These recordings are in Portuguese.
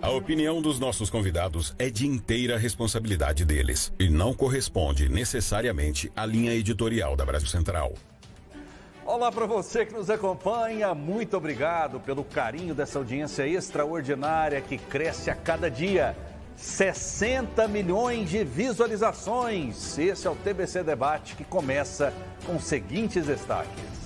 A opinião dos nossos convidados é de inteira responsabilidade deles e não corresponde necessariamente à linha editorial da Brasil Central. Olá para você que nos acompanha, muito obrigado pelo carinho dessa audiência extraordinária que cresce a cada dia. 60 milhões de visualizações. Esse é o TBC Debate que começa com os seguintes destaques.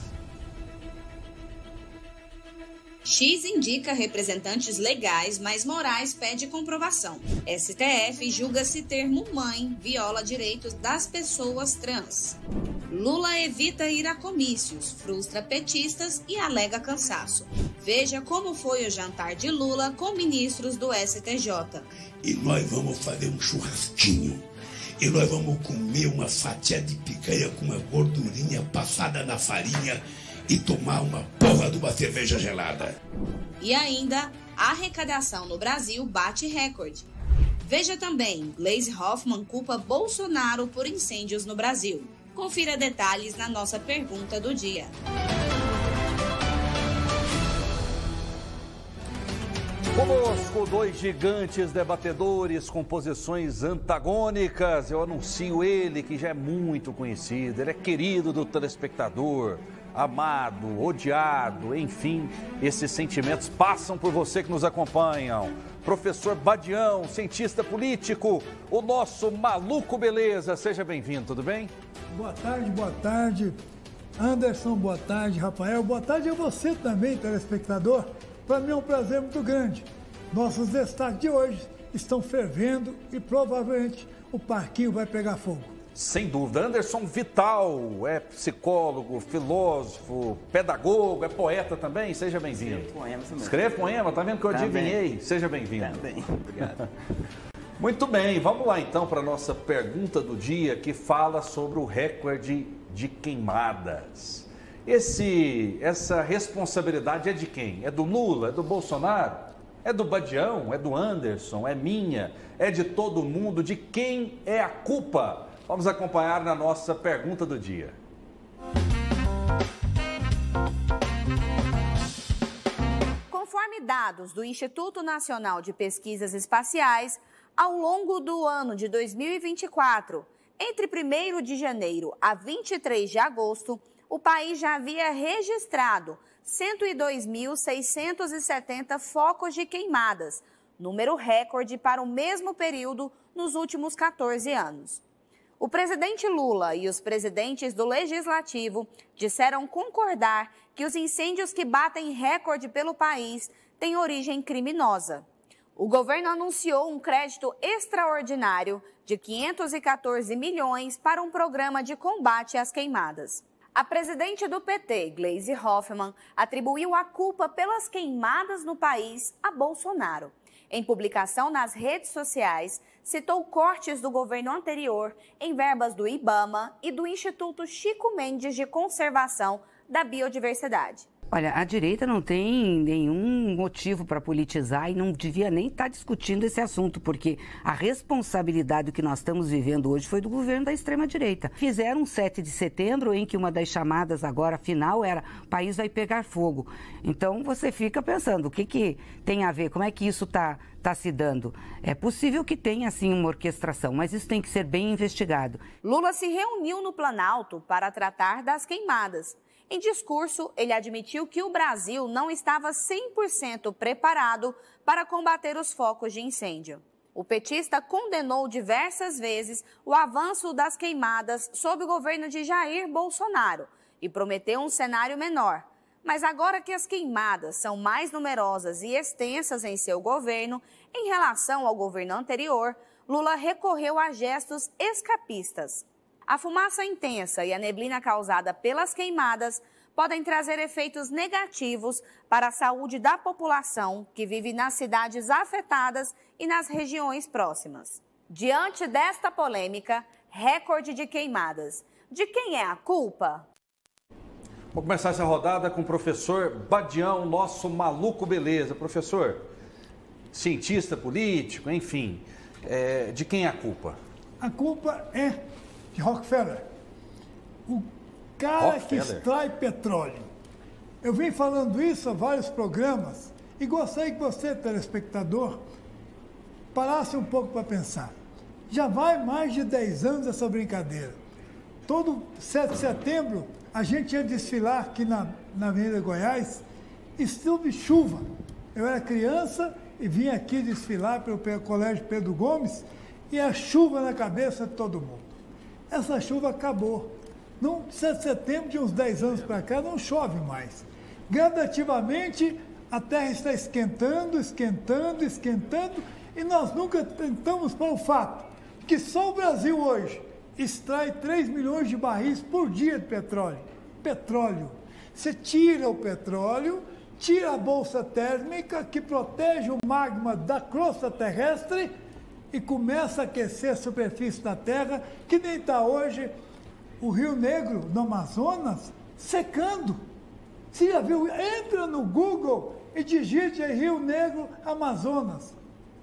X indica representantes legais, mas Moraes pede comprovação. STF julga se termo mãe viola direitos das pessoas trans. Lula evita ir a comícios, frustra petistas e alega cansaço. Veja como foi o jantar de Lula com ministros do STJ. E nós vamos fazer um churrasquinho. E nós vamos comer uma fatia de picanha com uma gordurinha passada na farinha e tomar uma porra de uma cerveja gelada. E ainda, a arrecadação no Brasil bate recorde. Veja também, Gleisi Hoffmann culpa Bolsonaro por incêndios no Brasil. Confira detalhes na nossa pergunta do dia. Conosco, dois gigantes debatedores com posições antagônicas. Eu anuncio ele, que já é muito conhecido, ele é querido do telespectador, amado, odiado, enfim, esses sentimentos passam por você que nos acompanham. Professor Badião, cientista político, o nosso maluco beleza, seja bem-vindo, tudo bem? Boa tarde, Anderson, boa tarde, Rafael, boa tarde a você também, telespectador. Para mim é um prazer muito grande. Nossos destaques de hoje estão fervendo e provavelmente o parquinho vai pegar fogo. Sem dúvida. Anderson Vital é psicólogo, filósofo, pedagogo, é poeta também. Seja bem-vindo. Escreve poema também. Escreve poema, tá vendo que eu adivinhei? Seja bem-vindo. Também, obrigado. Muito bem, vamos lá então para a nossa pergunta do dia, que fala sobre o recorde de queimadas. Essa responsabilidade é de quem? É do Lula? É do Bolsonaro? É do Badião? É do Anderson? É minha? É de todo mundo? De quem é a culpa? Vamos acompanhar na nossa pergunta do dia. Conforme dados do Instituto Nacional de Pesquisas Espaciais, ao longo do ano de 2024, entre 1º de janeiro a 23 de agosto, o país já havia registrado 102.670 focos de queimadas, número recorde para o mesmo período nos últimos 14 anos. O presidente Lula e os presidentes do Legislativo disseram concordar que os incêndios que batem recorde pelo país têm origem criminosa. O governo anunciou um crédito extraordinário de 514 milhões para um programa de combate às queimadas. A presidente do PT, Gleisi Hoffmann, atribuiu a culpa pelas queimadas no país a Bolsonaro. Em publicação nas redes sociais, citou cortes do governo anterior em verbas do IBAMA e do Instituto Chico Mendes de Conservação da Biodiversidade. Olha, a direita não tem nenhum motivo para politizar e não devia nem estar discutindo esse assunto, porque a responsabilidade que nós estamos vivendo hoje foi do governo da extrema-direita. Fizeram um 7 de setembro em que uma das chamadas agora final era o país vai pegar fogo. Então você fica pensando, o que tem a ver, como é que isso está se dando? É possível que tenha, sim, uma orquestração, mas isso tem que ser bem investigado. Lula se reuniu no Planalto para tratar das queimadas. Em discurso, ele admitiu que o Brasil não estava 100% preparado para combater os focos de incêndio. O petista condenou diversas vezes o avanço das queimadas sob o governo de Jair Bolsonaro e prometeu um cenário menor. Mas agora que as queimadas são mais numerosas e extensas em seu governo, em relação ao governo anterior, Lula recorreu a gestos escapistas. A fumaça intensa e a neblina causada pelas queimadas podem trazer efeitos negativos para a saúde da população que vive nas cidades afetadas e nas regiões próximas. Diante desta polêmica, recorde de queimadas, de quem é a culpa? Vou começar essa rodada com o professor Badião, nosso maluco beleza. Professor, cientista político, enfim, de quem é a culpa? A culpa é de Rockefeller, o cara que extrai petróleo. Eu venho falando isso há vários programas e gostaria que você, telespectador, parasse um pouco para pensar. Já vai mais de 10 anos essa brincadeira. Todo 7 de setembro, a gente ia desfilar aqui na Avenida Goiás, e sob chuva. Eu era criança e vim aqui desfilar pelo Colégio Pedro Gomes, e a chuva na cabeça de todo mundo. Essa chuva acabou. No 7 de setembro, de uns 10 anos para cá, não chove mais. Gradativamente, a terra está esquentando, esquentando, esquentando, e nós nunca tentamos para o fato que só o Brasil hoje extrai 3 milhões de barris por dia de petróleo. Petróleo. Você tira o petróleo, tira a bolsa térmica que protege o magma da crosta terrestre e começa a aquecer a superfície da Terra, que nem está hoje o Rio Negro, no Amazonas, secando. Você já viu? Entra no Google e digite aí Rio Negro, Amazonas.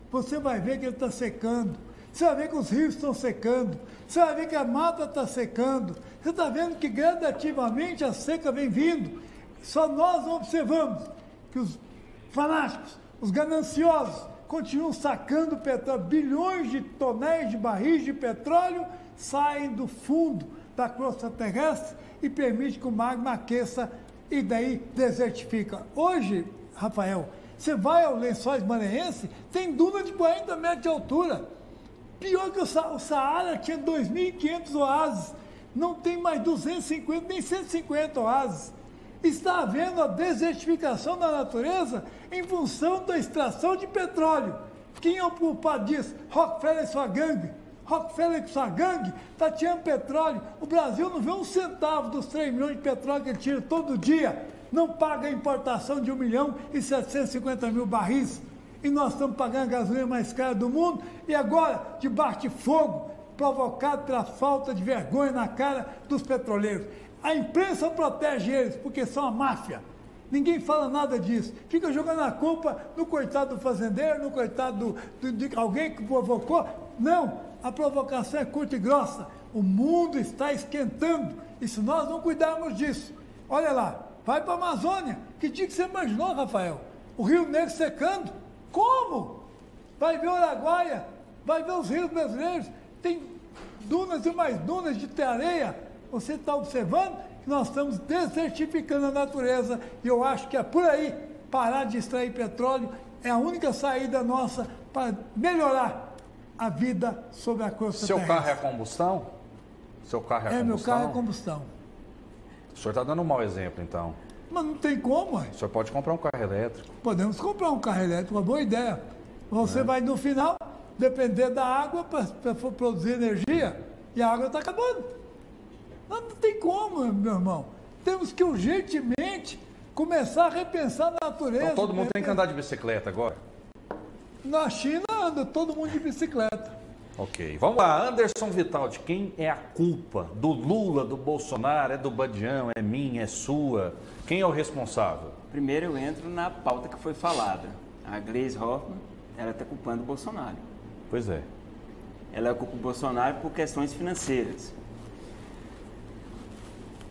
Você vai ver que ele está secando. Você vai ver que os rios estão secando. Você vai ver que a mata está secando. Você está vendo que gradativamente a seca vem vindo. Só nós observamos que os fanáticos, os gananciosos, continuam sacando petróleo. Bilhões de tonéis de barris de petróleo saem do fundo da crosta terrestre e permite que o magma aqueça e daí desertifica. Hoje, Rafael, você vai ao Lençóis Maranhenses, tem duna de 40 metros de altura. Pior que o Saara tinha 2.500 oásis, não tem mais 250 nem 150 oásis. Está havendo a desertificação da natureza em função da extração de petróleo. Quem é o culpado disso? Rockefeller e sua gangue. Rockefeller e sua gangue está tirando petróleo. O Brasil não vê um centavo dos 3 milhões de petróleo que ele tira todo dia. Não paga a importação de 1.750.000 barris. E nós estamos pagando a gasolina mais cara do mundo. E agora, debaixo de fogo, provocado pela falta de vergonha na cara dos petroleiros. A imprensa protege eles, porque são a máfia. Ninguém fala nada disso. Fica jogando a culpa no coitado do fazendeiro, no coitado de alguém que provocou. Não, a provocação é curta e grossa. O mundo está esquentando. E se nós não cuidarmos disso, olha lá, vai para a Amazônia. Que dia que você imaginou, Rafael? O Rio Negro secando? Como? Vai ver o Araguaia, vai ver os rios brasileiros. Tem dunas e mais dunas de areia. Você está observando que nós estamos desertificando a natureza e eu acho que é por aí. Parar de extrair petróleo é a única saída nossa para melhorar a vida sobre a crosta terrestre. Seu carro é a combustão? Seu carro é a combustão? Meu carro é combustão. O senhor está dando um mau exemplo, então. Mas não tem como, ué. O senhor pode comprar um carro elétrico. Podemos comprar um carro elétrico, uma boa ideia. Você vai, no final, depender da água para produzir energia e a água está acabando. Não tem como, meu irmão. Temos que urgentemente começar a repensar a natureza. Então todo mundo tem que andar de bicicleta agora? Na China anda todo mundo de bicicleta. Ok, vamos lá. Anderson Vital, de quem é a culpa? Do Lula, do Bolsonaro, é do Badião, é minha, é sua? Quem é o responsável? Primeiro eu entro na pauta que foi falada. A Gleisi Hoffmann, ela está culpando o Bolsonaro. Pois é. Ela culpa o Bolsonaro por questões financeiras.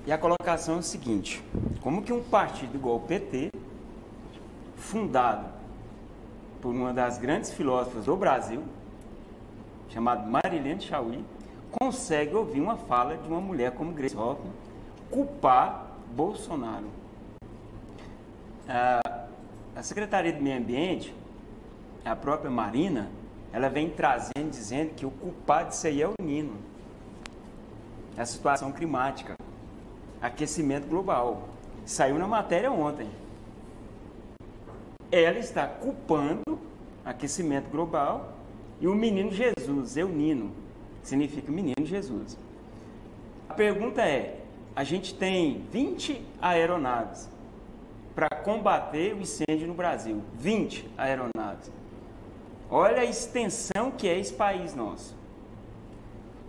E a colocação é o seguinte: como que um partido igual o PT, fundado por uma das grandes filósofas do Brasil, chamada Marilene Chaui, consegue ouvir uma fala de uma mulher como Gleisi Hoffmann culpar Bolsonaro? A Secretaria do Meio Ambiente, a própria Marina, ela vem trazendo, dizendo que o culpado disso aí é o Nino. É a situação climática. Aquecimento global. Saiu na matéria ontem. Ela está culpando aquecimento global e o menino Jesus, El Nino, significa menino Jesus. A pergunta é, a gente tem 20 aeronaves para combater o incêndio no Brasil. 20 aeronaves. Olha a extensão que é esse país nosso.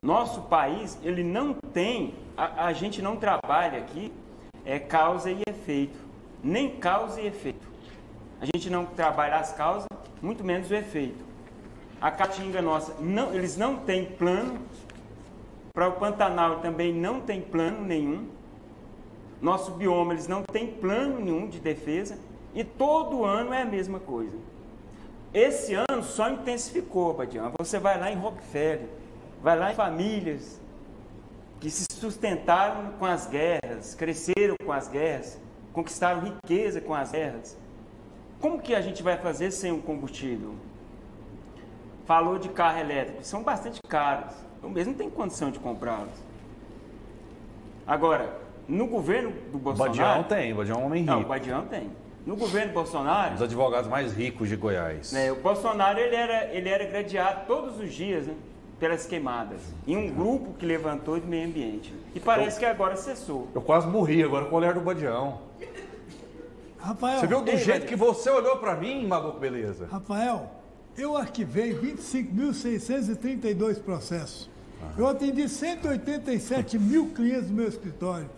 Nosso país, ele não tem, a gente não trabalha aqui causa e efeito, nem causa e efeito. A gente não trabalha as causas, muito menos o efeito. A Caatinga nossa, não, eles não têm plano, para o Pantanal também não tem plano nenhum. Nosso bioma, eles não têm plano nenhum de defesa e todo ano é a mesma coisa. esse ano só intensificou, Badião. Você vai lá em Rockefeller, vai lá em famílias que se sustentaram com as guerras, cresceram com as guerras, conquistaram riqueza com as guerras. Como que a gente vai fazer sem o combustível? Falou de carro elétrico, são bastante caros. Eu mesmo não tenho condição de comprá-los. Agora, no governo do Bolsonaro... O Badião é um homem rico. Não, o Badião tem. No governo Bolsonaro... Os advogados mais ricos de Goiás. O Bolsonaro, ele era gradeado todos os dias, né, pelas queimadas. Em um grupo que levantou de meio ambiente. E parece que agora cessou. Eu quase morri agora com o olhar do Badião. Rafael... Você viu do jeito que você olhou para mim, maluco, beleza? Rafael, eu arquivei 25.632 processos. Eu atendi 187 mil clientes no meu escritório.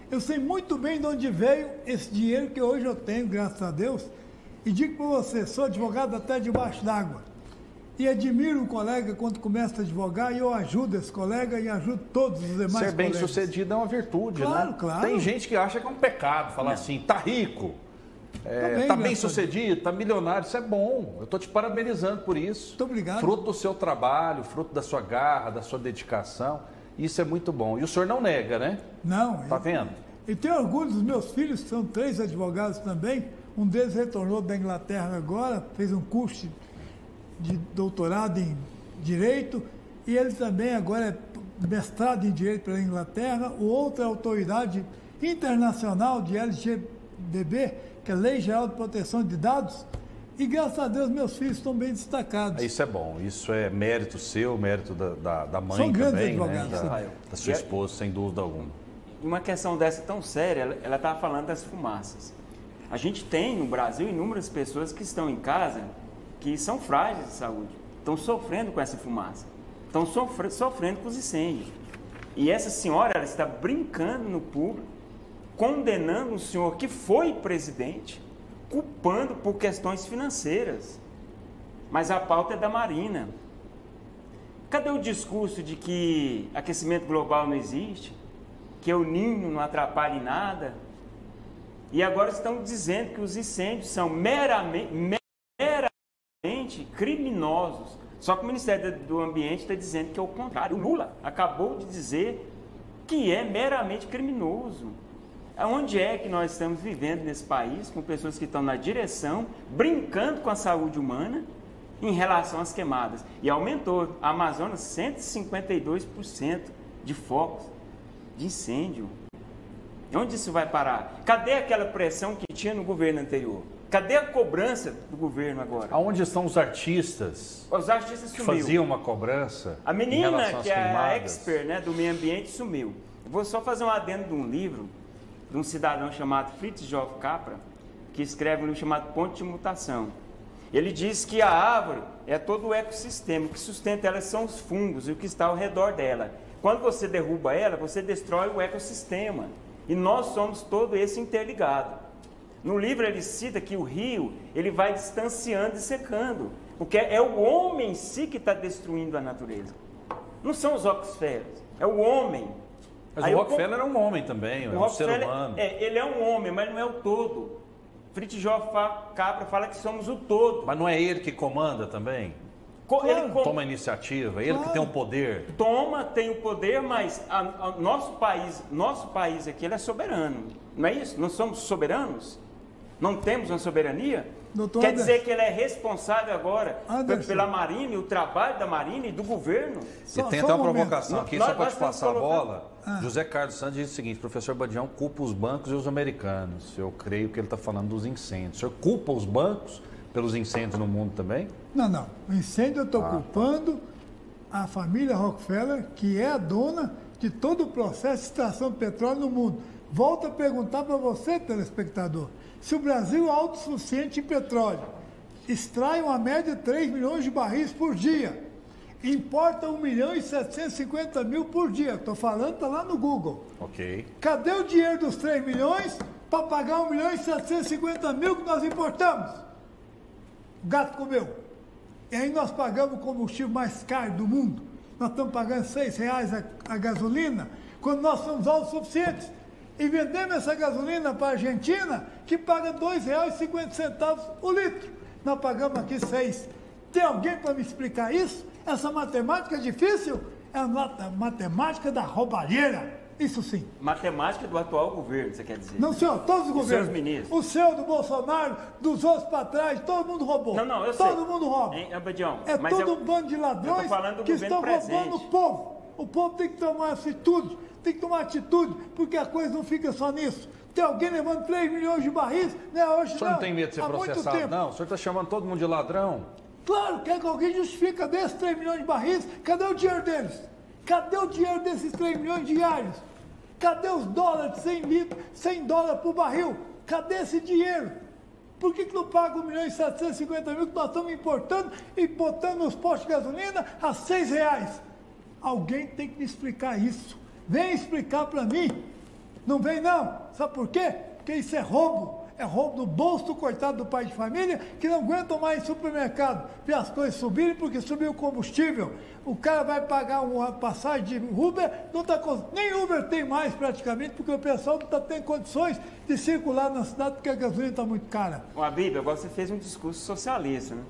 Eu sei muito bem de onde veio esse dinheiro que hoje eu tenho, graças a Deus. E digo para você, sou advogado até debaixo d'água. E admiro um colega quando começa a advogar e eu ajudo esse colega e ajudo todos os demais colegas. Ser bem sucedido é uma virtude, claro, né? Claro. Tem gente que acha que é um pecado falar assim, tá rico, tá bem sucedido, tá milionário, isso é bom. Eu tô te parabenizando por isso. Muito obrigado. Fruto do seu trabalho, fruto da sua garra, da sua dedicação. Isso é muito bom. E o senhor não nega, né? Não. Tá vendo? E tenho orgulho dos meus filhos, que são 3 advogados também. Um deles retornou da Inglaterra agora, fez um curso de doutorado em Direito. E ele também agora é mestrado em Direito pela Inglaterra. O outro é autoridade internacional de LGDB, que é Lei Geral de Proteção de Dados. E graças a Deus meus filhos estão bem destacados. Isso é bom, isso é mérito seu, mérito da mãe São grandes também, advogados, né? Da sua esposa, sem dúvida alguma. Uma questão dessa tão séria, ela estava falando das fumaças. A gente tem no Brasil inúmeras pessoas que estão em casa que são frágeis de saúde, estão sofrendo com essa fumaça, estão sofrendo com os incêndios. E essa senhora, ela está brincando no público, condenando um senhor que foi presidente, culpando por questões financeiras. Mas a pauta é da Marina. Cadê o discurso de que aquecimento global não existe? Que o Ninho não atrapalha em nada? E agora estão dizendo que os incêndios são meramente criminosos. Só que o Ministério do Ambiente está dizendo que é o contrário. O Lula acabou de dizer que é meramente criminoso. Onde é que nós estamos vivendo nesse país, com pessoas que estão na direção, brincando com a saúde humana em relação às queimadas? E aumentou. A Amazonas, 152% de focos de incêndio. Onde isso vai parar? Cadê aquela pressão que tinha no governo anterior? Cadê a cobrança do governo agora? Aonde estão os artistas? Os artistas sumiu. Faziam uma cobrança. A menina, que é a expert, né, do meio ambiente, sumiu. Eu vou só fazer um adendo de um livro de um cidadão chamado Fritjof Capra, que escreve um livro chamado Ponte de Mutação. Ele diz que a árvore é todo o ecossistema, o que sustenta ela são os fungos e o que está ao redor dela. Quando você derruba ela, você destrói o ecossistema. E nós somos todo esse interligado. No livro ele cita que o rio ele vai distanciando e secando, porque é o homem em si que está destruindo a natureza. Não são os Rockefellers, é o homem. Mas o Rockefeller era um homem também, é um ser humano. Ele é um homem, mas não é o todo. Fritjof Capra fala que somos o todo. Mas não é ele que comanda também? Claro. Ele toma a iniciativa, ele que tem o poder. Tem o poder, mas nosso país aqui ele é soberano. Não é isso? Não somos soberanos? Não temos uma soberania? Doutor Quer dizer que ele é responsável agora pela Marinha, o trabalho da Marinha e do governo? E tem até uma provocação aqui, só para te passar a bola. José Carlos Santos diz o seguinte: professor Badião culpa os bancos e os americanos. Eu creio que ele está falando dos incêndios. O senhor culpa os bancos pelos incêndios no mundo também? Não. O incêndio eu estou culpando a família Rockefeller, que é a dona de todo o processo de extração de petróleo no mundo. Volto a perguntar para você, telespectador. Se o Brasil é autossuficiente em petróleo, extrai uma média de 3 milhões de barris por dia, importa 1.750.000 por dia, estou falando, está lá no Google. Ok. Cadê o dinheiro dos 3 milhões para pagar 1.750.000 que nós importamos? O gato comeu. E aí nós pagamos o combustível mais caro do mundo. Nós estamos pagando R$6 a gasolina, quando nós somos autossuficientes. E vendemos essa gasolina para a Argentina, que paga R$2,50 o litro. nós pagamos aqui 6. Tem alguém para me explicar isso? Essa matemática é difícil? É a matemática da roubalheira. Isso sim. Matemática do atual governo, você quer dizer? Não, senhor, todos os governos. Seus ministros. O seu, do Bolsonaro, dos outros para trás, todo mundo roubou. Não, eu sei. Todo mundo rouba. Abadião, é todo um bando de ladrões que estão roubando o povo. O povo tem que tomar atitude, porque a coisa não fica só nisso. Tem alguém levando 3 milhões de barris, né? Hoje o senhor não tem medo de ser processado, não? O senhor está chamando todo mundo de ladrão? Claro, quer que alguém justifica desses 3 milhões de barris? Cadê o dinheiro deles? Cadê o dinheiro desses 3 milhões diários? Cadê os dólares de 100 dólares por barril? Cadê esse dinheiro? Por que não paga 1.750.000 que nós estamos importando e botando nos postos de gasolina a R$6? Alguém tem que me explicar isso. Vem explicar para mim. Não vem não. Sabe por quê? Porque isso é roubo. É roubo do bolso do coitado do pai de família que não aguenta mais ir supermercado, ver as coisas subirem porque subiu o combustível. O cara vai pagar uma passagem de Uber, não tá, nem Uber tem mais praticamente, porque o pessoal não está tendo condições de circular na cidade porque a gasolina está muito cara. Ô, Abílio, agora você fez um discurso socialista, né?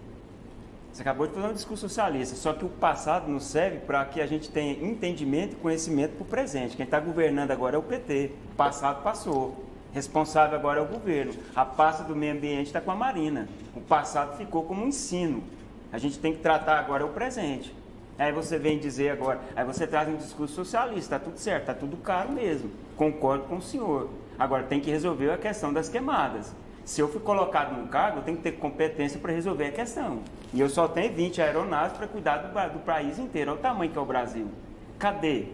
Você acabou de fazer um discurso socialista, só que o passado não serve para que a gente tenha entendimento e conhecimento para o presente. Quem está governando agora é o PT, o passado passou. Responsável agora é o governo. A pasta do meio ambiente está com a Marina. O passado ficou como um ensino. A gente tem que tratar agora o presente. Aí você vem dizer agora, aí você traz um discurso socialista, está tudo certo, está tudo caro mesmo. Concordo com o senhor. Agora tem que resolver a questão das queimadas. Se eu fui colocado num cargo, eu tenho que ter competência para resolver a questão. E eu só tenho 20 aeronaves para cuidar do país inteiro. Olha o tamanho que é o Brasil. Cadê?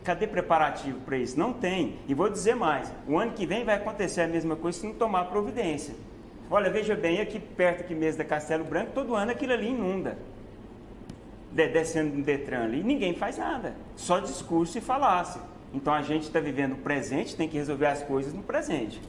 Cadê preparativo para isso? Não tem. E vou dizer mais, o ano que vem vai acontecer a mesma coisa se não tomar providência. Olha, veja bem, aqui perto aqui mesmo da Castelo Branco, todo ano aquilo ali inunda. Descendo no Detran ali, ninguém faz nada. Só discurso e falácia. Então a gente está vivendo o presente, tem que resolver as coisas no presente.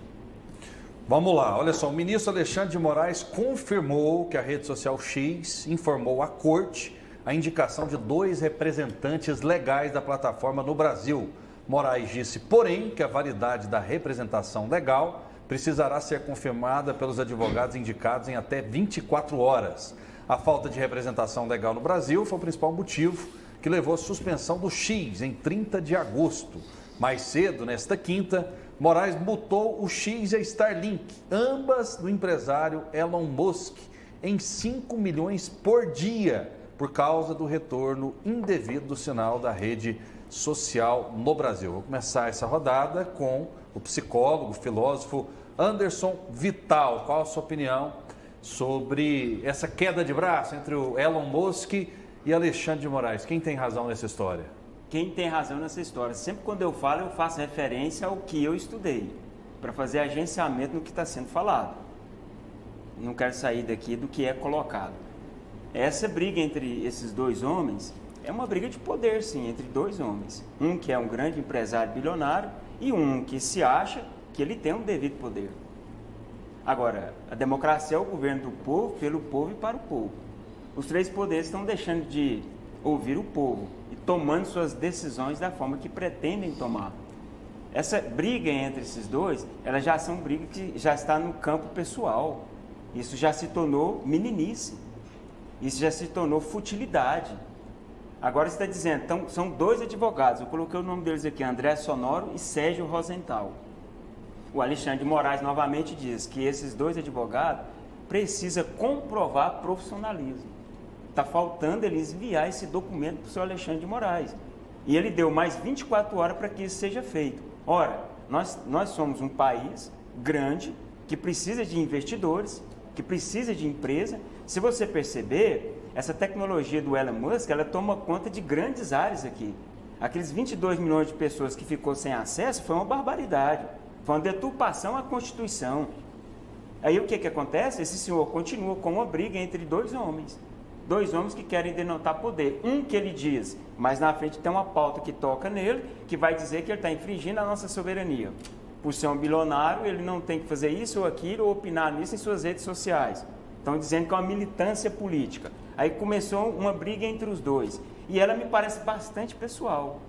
Vamos lá, olha só, o ministro Alexandre de Moraes confirmou que a rede social X informou à corte a indicação de 2 representantes legais da plataforma no Brasil. Moraes disse, porém, que a validade da representação legal precisará ser confirmada pelos advogados indicados em até 24 horas. A falta de representação legal no Brasil foi o principal motivo que levou à suspensão do X em 30 de agosto. Mais cedo, nesta quinta, Moraes multou o X e a Starlink, ambas do empresário Elon Musk, em 5 milhões por dia, por causa do retorno indevido do sinal da rede social no Brasil. Vou começar essa rodada com o psicólogo, filósofo Anderson Vital. Qual a sua opinião sobre essa queda de braço entre o Elon Musk e Alexandre de Moraes? Quem tem razão nessa história? Quem tem razão nessa história? Sempre quando eu falo, eu faço referência ao que eu estudei, para fazer agenciamento no que está sendo falado. Não quero sair daqui do que é colocado. Essa briga entre esses 2 homens é uma briga de poder, sim, entre 2 homens. Um que é um grande empresário bilionário e um que se acha que ele tem um devido poder. Agora, a democracia é o governo do povo, pelo povo e para o povo. Os 3 poderes estão deixando de ouvir o povo e tomando suas decisões da forma que pretendem tomar. Essa briga entre esses 2, ela já são briga que já está no campo pessoal. Isso já se tornou meninice. Isso já se tornou futilidade. Agora você está dizendo, então, são 2 advogados, eu coloquei o nome deles aqui, André Sonoro e Sérgio Rosenthal. O Alexandre de Moraes novamente diz que esses 2 advogados precisam comprovar profissionalismo. Está faltando eles enviar esse documento para o senhor Alexandre de Moraes. E ele deu mais 24 horas para que isso seja feito. Ora, nós somos um país grande, que precisa de investidores, que precisa de empresa. Se você perceber, essa tecnologia do Elon Musk, ela toma conta de grandes áreas aqui. Aqueles 22 milhões de pessoas que ficou sem acesso foi uma barbaridade. Foi uma deturpação à Constituição. Aí o que acontece? Esse senhor continua com uma briga entre 2 homens. 2 homens que querem denotar poder. Um que ele diz, mas na frente tem uma pauta que toca nele, que vai dizer que ele está infringindo a nossa soberania. Por ser um bilionário, ele não tem que fazer isso ou aquilo, ou opinar nisso em suas redes sociais. Estão dizendo que é uma militância política. Aí começou uma briga entre os 2. E ela me parece bastante pessoal.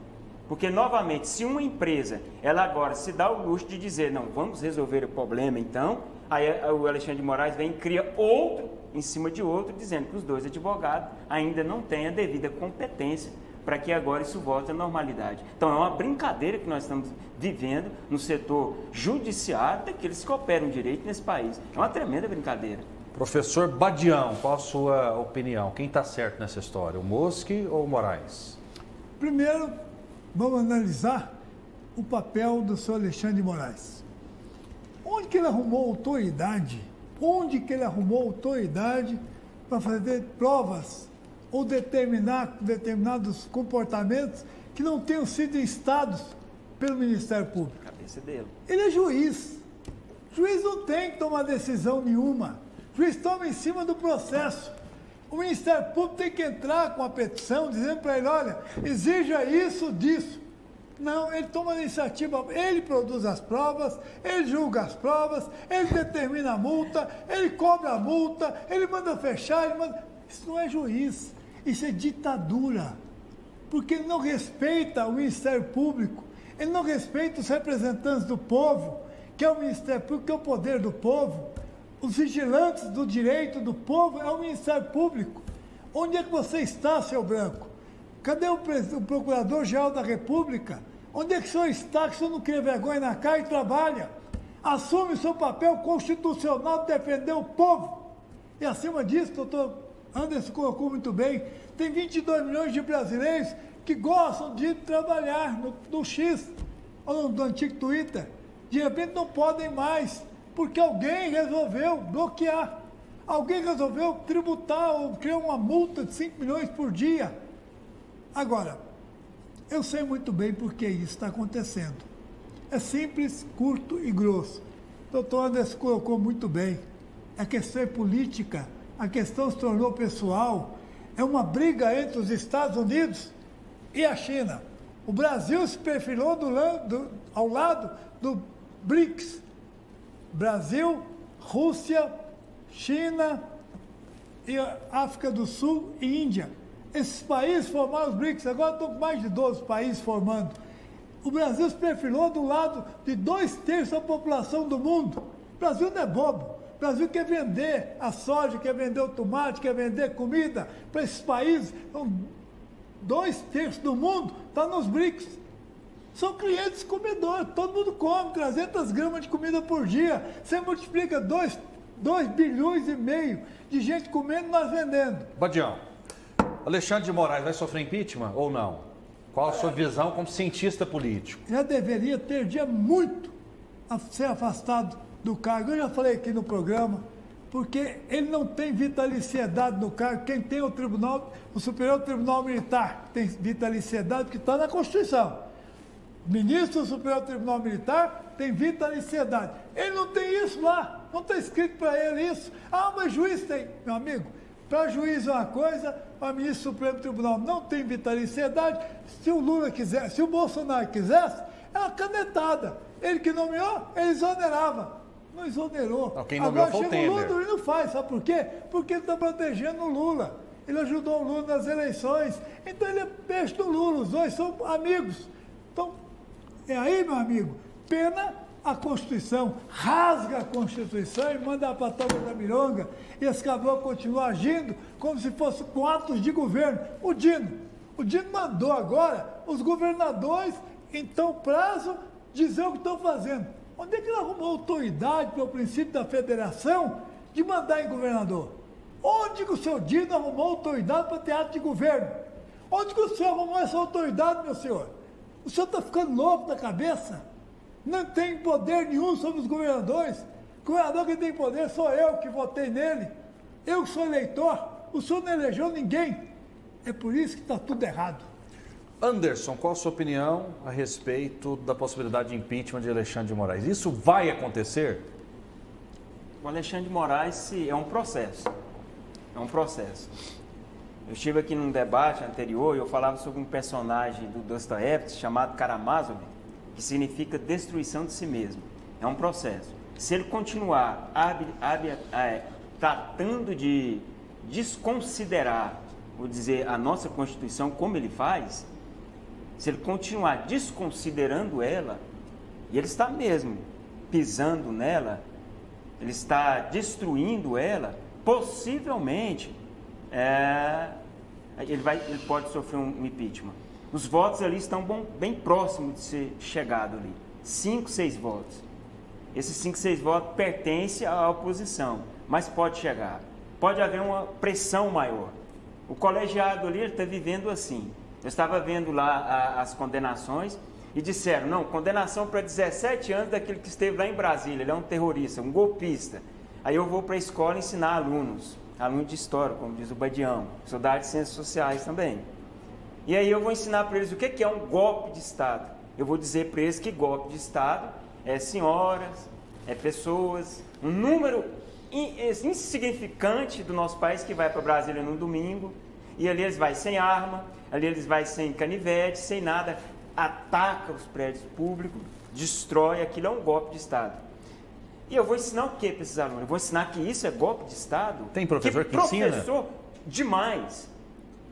Porque, novamente, se uma empresa, ela agora se dá o luxo de dizer, não, vamos resolver o problema, então, Aí o Alexandre de Moraes vem e cria outro em cima de outro, dizendo que os dois advogados ainda não têm a devida competência para que agora isso volte à normalidade. Então é uma brincadeira que nós estamos vivendo no setor judiciário daqueles que operam direito nesse país. É uma tremenda brincadeira. Professor Badião, qual a sua opinião? Quem está certo nessa história, o Moschi ou o Moraes? Primeiro, vamos analisar o papel do senhor Alexandre de Moraes. Onde que ele arrumou autoridade? Onde que ele arrumou autoridade para fazer provas ou determinar determinados comportamentos que não tenham sido instados pelo Ministério Público? A cabeça dele. Ele é juiz. O juiz não tem que tomar decisão nenhuma. O juiz toma em cima do processo. O Ministério Público tem que entrar com a petição dizendo para ele, olha, exija isso, disso. Não, ele toma a iniciativa, ele produz as provas, ele julga as provas, ele determina a multa, ele cobra a multa, ele manda fechar, ele manda... Isso não é juiz, isso é ditadura. Porque ele não respeita o Ministério Público, ele não respeita os representantes do povo, que é o Ministério Público, que é o poder do povo. Os vigilantes do direito do povo é o Ministério Público. Onde é que você está, seu Branco? Cadê o Procurador-Geral da República? Onde é que o senhor está, que o senhor não cria vergonha na cara e trabalha? Assume o seu papel constitucional de defender o povo. E acima disso, doutor Anderson colocou muito bem, tem 22 milhões de brasileiros que gostam de trabalhar no X, ou no antigo Twitter. De repente não podem mais, porque alguém resolveu bloquear. Alguém resolveu tributar ou criar uma multa de 5 milhões por dia. Agora, eu sei muito bem por que isso está acontecendo. É simples, curto e grosso. O doutor Anderson colocou muito bem. A questão é política, a questão se tornou pessoal. É uma briga entre os Estados Unidos e a China. O Brasil se perfilou ao lado do BRICS. Brasil, Rússia, China, e África do Sul e Índia. Esses países formaram os BRICS, agora estão com mais de 12 países formando. O Brasil se perfilou do lado de 2/3 da população do mundo. O Brasil não é bobo. O Brasil quer vender a soja, quer vender o tomate, quer vender comida para esses países. Então, 2/3 do mundo está nos BRICS. São clientes comedores, todo mundo come 300 gramas de comida por dia. Você multiplica 2 bilhões e meio de gente comendo e nós vendendo. Badião, Alexandre de Moraes vai sofrer impeachment ou não? Qual a sua visão como cientista político? Já deveria ter dia muito a ser afastado do cargo. Eu já falei aqui no programa, porque ele não tem vitaliciedade no cargo. Quem tem o Superior Tribunal Militar tem vitaliciedade, porque está na Constituição. O ministro do Superior Tribunal Militar tem vitaliciedade. Ele não tem isso lá, não está escrito para ele isso. Ah, mas juiz tem. Meu amigo, para juiz é uma coisa, para ministro do Supremo Tribunal não tem vitaliciedade. Se o Lula quiser, se o Bolsonaro quisesse, é uma canetada. Ele que nomeou, ele exonerava. Não exonerou. Quem nomeou agora foi o chega o Temer. Lula e não faz. Sabe por quê? Porque ele está protegendo o Lula. Ele ajudou o Lula nas eleições. Então ele é peixe do Lula. Os dois são amigos. Então, é aí, meu amigo, pena a Constituição, rasga a Constituição e manda para a toca da mironga, e esse caboclo continua agindo como se fosse com atos de governo. O Dino mandou agora os governadores, em tão prazo, dizer o que estão fazendo. Onde é que ele arrumou autoridade pelo princípio da federação de mandar em governador? Onde que o senhor Dino arrumou autoridade para ter ato de governo? Onde que o senhor arrumou essa autoridade, meu senhor? O senhor está ficando louco da cabeça? Não tem poder nenhum sobre os governadores. O governador que tem poder sou eu que votei nele. Eu que sou eleitor. O senhor não elegeu ninguém. É por isso que está tudo errado. Anderson, qual a sua opinião a respeito da possibilidade de impeachment de Alexandre de Moraes? Isso vai acontecer? O Alexandre de Moraes é um processo. É um processo. Eu estive aqui num debate anterior e eu falava sobre um personagem do Dostoiévski chamado Karamazov, que significa destruição de si mesmo. É um processo. Se ele continuar tratando de desconsiderar, vou dizer, a nossa Constituição como ele faz, se ele continuar desconsiderando ela, e ele está mesmo pisando nela, ele está destruindo ela, possivelmente ele pode sofrer um impeachment. Os votos ali estão bem próximos de ser chegado ali. 5, 6 votos. Esses 5, 6 votos pertencem à oposição, mas pode chegar. Pode haver uma pressão maior. O colegiado ali está vivendo assim. Eu estava vendo lá as condenações e disseram, não, condenação para 17 anos daquele que esteve lá em Brasília, ele é um terrorista, um golpista. Aí eu vou para a escola ensinar alunos de história, como diz o Badião, sou da área de ciências sociais também. E aí eu vou ensinar para eles o que é um golpe de Estado. Eu vou dizer para eles que golpe de Estado é senhoras, é pessoas, um número insignificante do nosso país que vai para Brasília num domingo, e ali eles vão sem arma, ali eles vão sem canivete, sem nada, ataca os prédios públicos, destrói, aquilo é um golpe de Estado. E eu vou ensinar o que para esses alunos? Eu vou ensinar que isso é golpe de Estado? Tem professor que ensina? Professor, demais.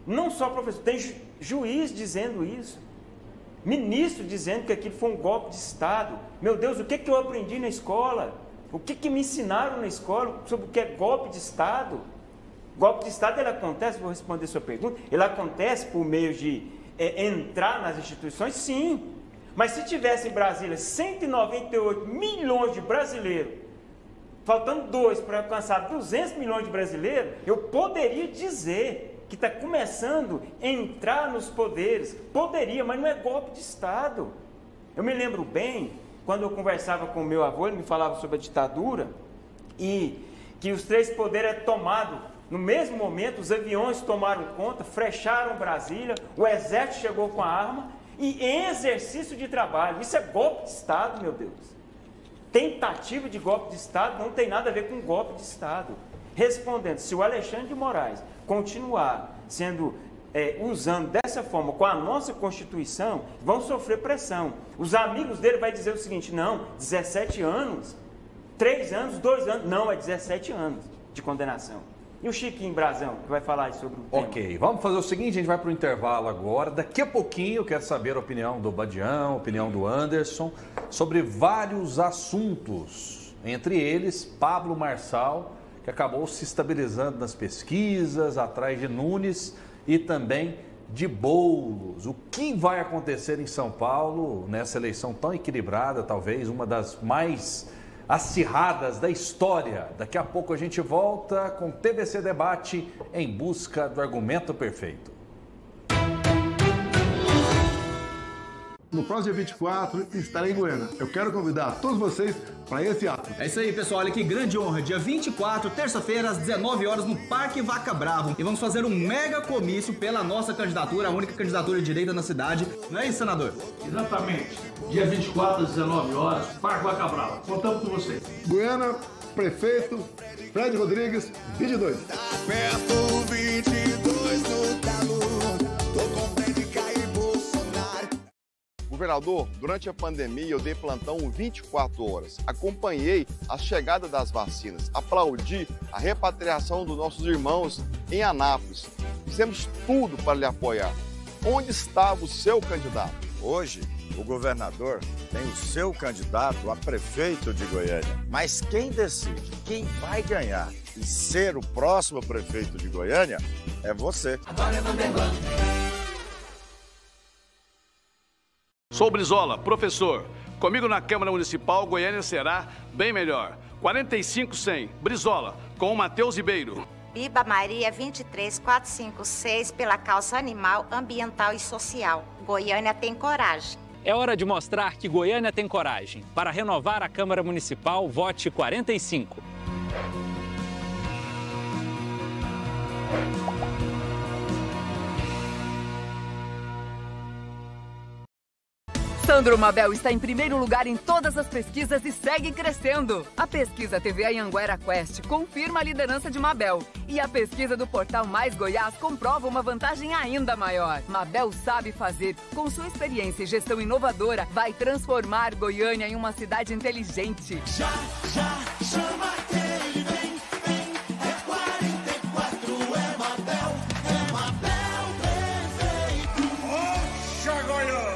Não só professor, tem juiz dizendo isso. Ministro dizendo que aquilo foi um golpe de Estado. Meu Deus, o que eu aprendi na escola? O que me ensinaram na escola sobre o que é golpe de Estado? Golpe de Estado, ele acontece, vou responder a sua pergunta, ele acontece por meio de entrar nas instituições? Sim. Mas se tivesse em Brasília 198 milhões de brasileiros, faltando 2 para alcançar 200 milhões de brasileiros, eu poderia dizer que está começando a entrar nos poderes. Poderia, mas não é golpe de Estado. Eu me lembro bem, quando eu conversava com o meu avô, ele me falava sobre a ditadura, e que os 3 poderes eram tomados. No mesmo momento, os aviões tomaram conta, fecharam Brasília, o exército chegou com a arma, e em exercício de trabalho. Isso é golpe de Estado, meu Deus. Tentativa de golpe de Estado não tem nada a ver com golpe de Estado. Respondendo, se o Alexandre de Moraes continuar usando dessa forma com a nossa Constituição, vão sofrer pressão. Os amigos dele vão dizer o seguinte, não, 17 anos, 3 anos, 2 anos, não, é 17 anos de condenação. E o Chiquinho Brazão, que vai falar sobre o tema. Ok, vamos fazer o seguinte, a gente vai para o intervalo agora. Daqui a pouquinho eu quero saber a opinião do Badião, a opinião do Anderson, sobre vários assuntos. Entre eles, Pablo Marçal, que acabou se estabilizando nas pesquisas, atrás de Nunes e também de Boulos. O que vai acontecer em São Paulo nessa eleição tão equilibrada, talvez uma das mais acirradas da história. Daqui a pouco a gente volta com TVC Debate em busca do argumento perfeito. No próximo dia 24, estarei em Goiânia. Eu quero convidar todos vocês para esse ato. É isso aí, pessoal. Olha que grande honra. Dia 24, terça-feira, às 19 horas, no Parque Vaca Bravo. E vamos fazer um mega comício pela nossa candidatura, a única candidatura de direita na cidade. Não é isso, senador? Exatamente. Dia 24, às 19 horas, Parque Vaca Bravo. Contamos com vocês. Goiânia, prefeito, Fred Rodrigues, 22. Tá perto, 22 no calor. Tô com pé de cair Bolsonaro. Governador, durante a pandemia eu dei plantão 24 horas. Acompanhei a chegada das vacinas, aplaudi a repatriação dos nossos irmãos em Anápolis. Fizemos tudo para lhe apoiar. Onde estava o seu candidato? Hoje, o governador tem o seu candidato a prefeito de Goiânia. Mas quem decide, quem vai ganhar e ser o próximo prefeito de Goiânia é você. Agora é Vanderlan. Sou Brizola, professor. Comigo na Câmara Municipal, Goiânia será bem melhor. 45-100, Brizola, com o Matheus Ribeiro. Biba Maria 23456, pela causa animal, ambiental e social. Goiânia tem coragem. É hora de mostrar que Goiânia tem coragem. Para renovar a Câmara Municipal, vote 45. Sandro Mabel está em primeiro lugar em todas as pesquisas e segue crescendo. A pesquisa TV Anhanguera Quest confirma a liderança de Mabel. E a pesquisa do portal Mais Goiás comprova uma vantagem ainda maior. Mabel sabe fazer. Com sua experiência e gestão inovadora, vai transformar Goiânia em uma cidade inteligente. Já chama quem vem. É 44, é Mabel prefeito. Oxa, Goiânia!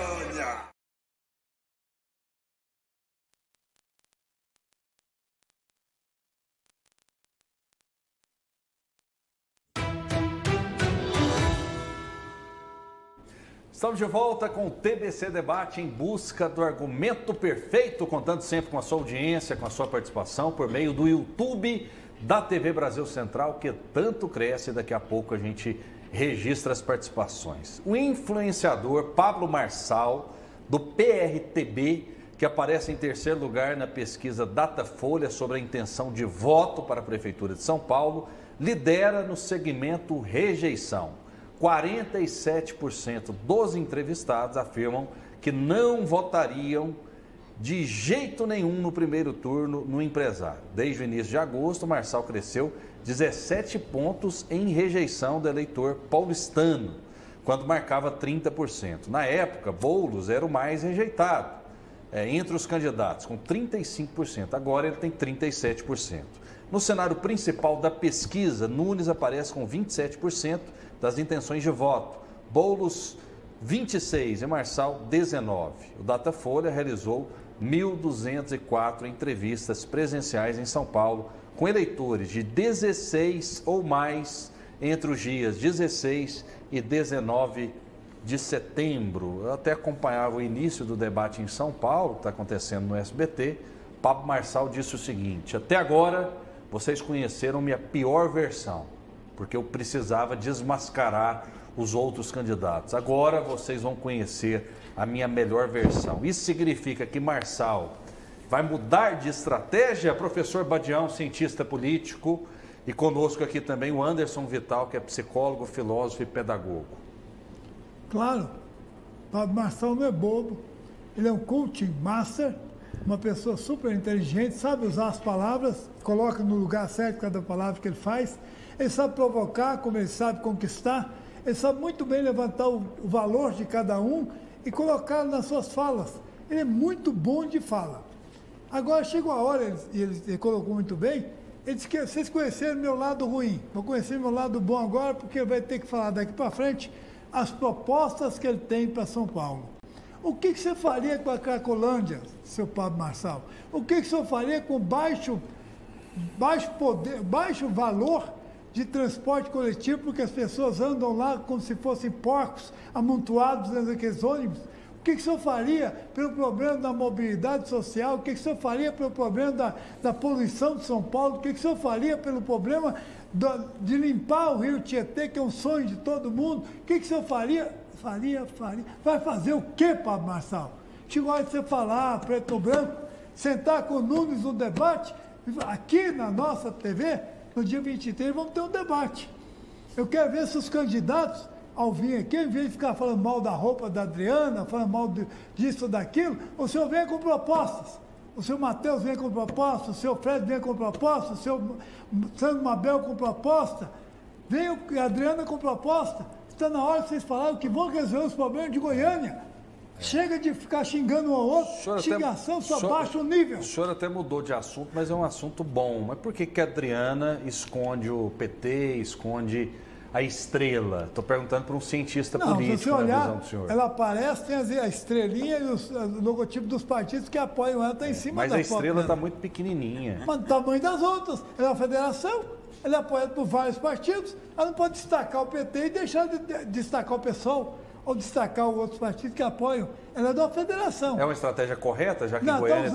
Estamos de volta com o TBC Debate em busca do argumento perfeito, contando sempre com a sua audiência, com a sua participação por meio do YouTube da TV Brasil Central, que tanto cresce e daqui a pouco a gente registra as participações. O influenciador Pablo Marçal, do PRTB, que aparece em terceiro lugar na pesquisa Datafolha sobre a intenção de voto para a Prefeitura de São Paulo, lidera no segmento rejeição. 47% dos entrevistados afirmam que não votariam de jeito nenhum no primeiro turno no empresário. Desde o início de agosto, Marçal cresceu 17 pontos em rejeição do eleitor paulistano, quando marcava 30%. Na época, Boulos era o mais rejeitado entre os candidatos, com 35%. Agora ele tem 37%. No cenário principal da pesquisa, Nunes aparece com 27% das intenções de voto, Boulos 26% e Marçal 19%. O Datafolha realizou 1.204 entrevistas presenciais em São Paulo com eleitores de 16 ou mais entre os dias 16 e 19 de setembro. Eu até acompanhava o início do debate em São Paulo, que está acontecendo no SBT. Pablo Marçal disse o seguinte: até agora vocês conheceram minha pior versão, porque eu precisava desmascarar os outros candidatos. Agora vocês vão conhecer a minha melhor versão. Isso significa que Marçal vai mudar de estratégia? Professor Badião, cientista político, e conosco aqui também o Anderson Vital, que é psicólogo, filósofo e pedagogo. Claro, Pablo Marçal não é bobo, ele é um coaching master, uma pessoa super inteligente, sabe usar as palavras, coloca no lugar certo cada palavra que ele faz, ele sabe provocar, como ele sabe conquistar, ele sabe muito bem levantar o valor de cada um e colocar nas suas falas. Ele é muito bom de fala. Agora chegou a hora, ele colocou muito bem, ele disse que vocês conheceram meu lado ruim, vou conhecer meu lado bom agora, porque vai ter que falar daqui para frente as propostas que ele tem para São Paulo. O que você faria com a Cracolândia, seu Pablo Marçal? O que o senhor faria com baixo valor de transporte coletivo, porque as pessoas andam lá como se fossem porcos amontoados dentro daqueles ônibus? O que o senhor faria pelo problema da mobilidade social? O que o senhor faria pelo problema da poluição de São Paulo? O que o senhor faria pelo problema de limpar o rio Tietê, que é um sonho de todo mundo? O que o senhor faria? Vai fazer o quê, Pablo Marçal? Chegou a hora de você falar preto ou branco, sentar com o Nunes no debate, aqui na nossa TV, no dia 23, vamos ter um debate. Eu quero ver se os candidatos, ao vir aqui, em vez de ficar falando mal da roupa da Adriana, falando mal disso ou daquilo, o senhor venha com propostas. O senhor Matheus vem com proposta, o senhor Fred vem com proposta, o senhor Sandro Mabel com proposta, vem a Adriana com proposta. Está na hora de vocês falarem que vão resolver os problemas de Goiânia. Chega de ficar xingando um ao outro, xingação só baixa o nível. O senhor até mudou de assunto, mas é um assunto bom. Mas por que a Adriana esconde o PT, esconde a estrela? Estou perguntando para um cientista político, se você olhar, na visão do senhor. Ela aparece, tem a estrelinha e o logotipo dos partidos que apoiam ela, está em cima da foto. Mas a estrela está muito pequenininha. Mas do tamanho das outras. Ela é uma federação, ela é apoiada por vários partidos, ela não pode destacar o PT e deixar de destacar o PSOL, ou destacar os outros partidos que apoiam. Ela é de uma federação. É uma estratégia correta, já que em Goiânia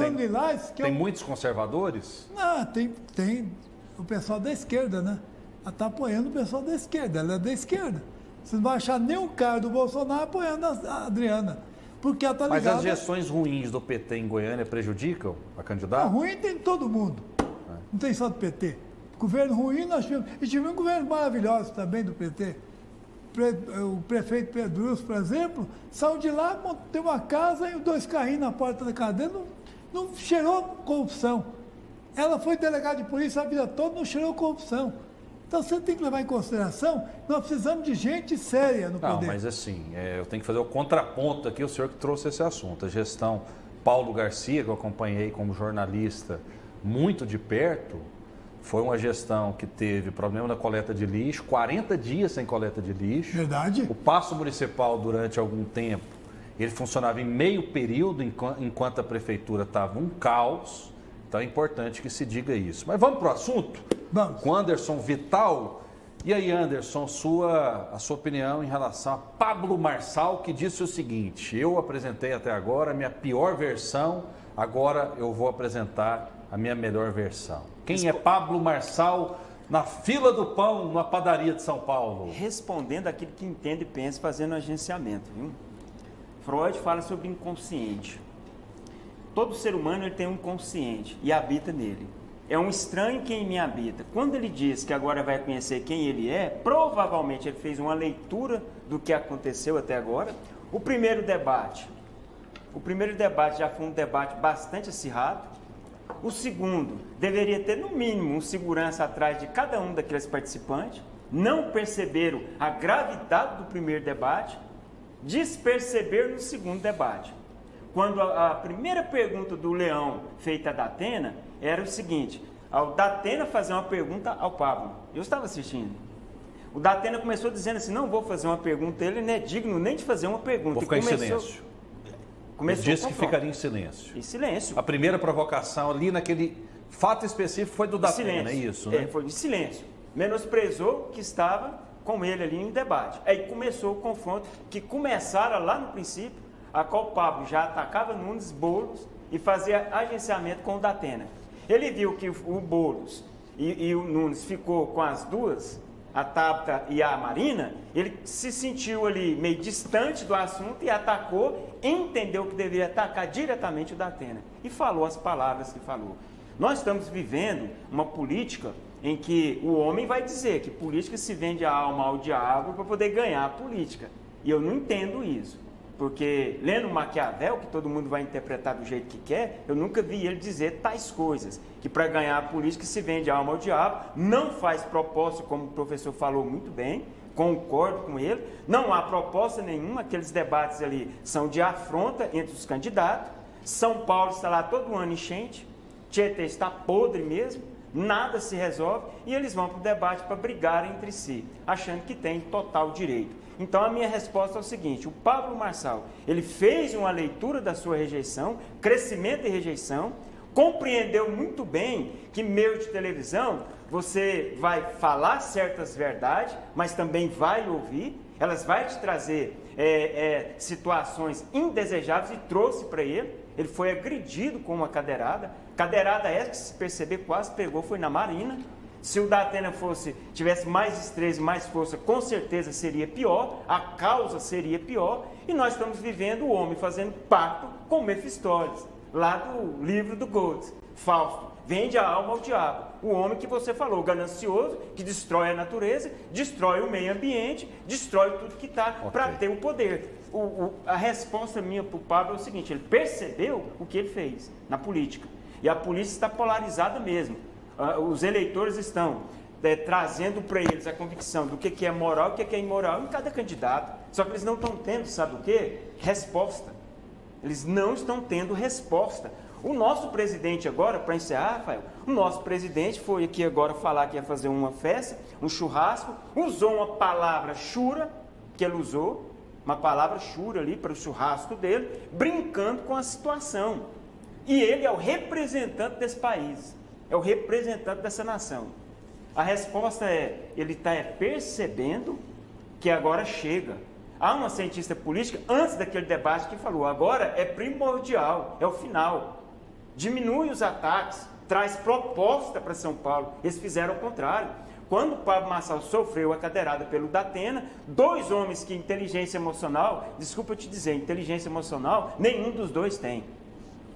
tem muitos conservadores? Não, tem o pessoal da esquerda, né? Ela está apoiando o pessoal da esquerda, ela é da esquerda. Você não vai achar nenhum cara do Bolsonaro apoiando a Adriana, porque ela está ligada... Mas as gestões ruins do PT em Goiânia prejudicam a candidata? Não, ruim tem todo mundo, não tem só do PT. Governo ruim nós tivemos, e tivemos governos maravilhosos também do PT. O prefeito Pedro, por exemplo, saiu de lá, tem uma casa e 2 carrinhos na porta da casa dele, não cheirou corrupção. Ela foi delegada de polícia a vida toda, não cheirou corrupção. Então você tem que levar em consideração, nós precisamos de gente séria no poder. Não, mas assim, eu tenho que fazer o contraponto aqui, o senhor que trouxe esse assunto. A gestão Paulo Garcia, que eu acompanhei como jornalista muito de perto, foi uma gestão que teve problema na coleta de lixo, 40 dias sem coleta de lixo. Verdade. O Paço Municipal, durante algum tempo, ele funcionava em meio período, enquanto a prefeitura estava um caos. Então é importante que se diga isso. Mas vamos para o assunto? Vamos. Com Anderson Vital. E aí, Anderson, a sua opinião em relação a Pablo Marçal, que disse o seguinte: eu apresentei até agora a minha pior versão, agora eu vou apresentar a minha melhor versão. Quem é Pablo Marçal na fila do pão, na padaria de São Paulo? Respondendo aquilo que entende e pensa, fazendo agenciamento, viu? Freud fala sobre inconsciente. Todo ser humano ele tem um inconsciente e habita nele. É um estranho quem me habita. Quando ele diz que agora vai conhecer quem ele é, provavelmente ele fez uma leitura do que aconteceu até agora. O primeiro debate já foi um debate bastante acirrado. O segundo deveria ter no mínimo um segurança atrás de cada um daqueles participantes. Não perceberam a gravidade do primeiro debate, desperceberam no segundo debate. Quando a primeira pergunta do Leão, feita a Datena, era o seguinte: ao Datena fazer uma pergunta ao Pablo. Eu estava assistindo. O Datena começou dizendo assim: não vou fazer uma pergunta, ele não é digno nem de fazer uma pergunta. Vou ficar em silêncio. Ele disse que ficaria em silêncio. Em silêncio. A primeira provocação ali naquele fato específico foi do Datena, é isso, né? Foi de silêncio. Menosprezou que estava com ele ali em debate. Aí começou o confronto, que começara lá no princípio, a qual o Pablo já atacava Nunes, Boulos e fazia agenciamento com o Datena. Ele viu que o Boulos e o Nunes ficou com as duas, a Tabata e a Marina, ele se sentiu ali meio distante do assunto e atacou, entendeu que deveria atacar diretamente o Datena e falou as palavras que falou. Nós estamos vivendo uma política em que o homem vai dizer que política se vende a alma ao diabo para poder ganhar a política. E eu não entendo isso. Porque, lendo Maquiavel, que todo mundo vai interpretar do jeito que quer, eu nunca vi ele dizer tais coisas. Que para ganhar a política se vende a alma ao diabo, não faz proposta, como o professor falou muito bem, concordo com ele, não há proposta nenhuma, aqueles debates ali são de afronta entre os candidatos. São Paulo está lá todo ano enchente, Tietê está podre mesmo, nada se resolve e eles vão para o debate para brigar entre si, achando que tem total direito. Então a minha resposta é o seguinte: o Pablo Marçal, ele fez uma leitura da sua rejeição, crescimento e rejeição, compreendeu muito bem que meio de televisão você vai falar certas verdades, mas também vai ouvir, elas vão te trazer situações indesejáveis e trouxe para ele. Ele foi agredido com uma cadeirada essa que, se perceber, quase pegou, foi na Marina. Se o Datena tivesse mais destreza e mais força, com certeza seria pior, a causa seria pior, e nós estamos vivendo o homem fazendo pacto com Mefistófeles, lá do livro do Goethe, Fausto, vende a alma ao diabo, o homem que você falou, ganancioso, que destrói a natureza, destrói o meio ambiente, destrói tudo que está para ter o poder. A resposta minha para o Pablo é o seguinte: ele percebeu o que ele fez na política, e a política está polarizada mesmo. Os eleitores estão trazendo para eles a convicção do que é moral e o que é imoral em cada candidato. Só que eles não estão tendo, sabe o quê? Resposta. Eles não estão tendo resposta. O nosso presidente agora, para encerrar, Rafael, o nosso presidente foi aqui agora falar que ia fazer uma festa, um churrasco, usou uma palavra chura, que ele usou, uma palavra chura ali para o churrasco dele, brincando com a situação. E ele é o representante desse país. É o representante dessa nação. A resposta é: ele está percebendo que agora chega. Há uma cientista política, antes daquele debate, que falou: agora é primordial, é o final. Diminui os ataques, traz proposta para São Paulo. Eles fizeram o contrário. Quando o Pablo Marçal sofreu a cadeirada pelo Datena, dois homens que inteligência emocional, desculpa eu te dizer, inteligência emocional, nenhum dos dois tem.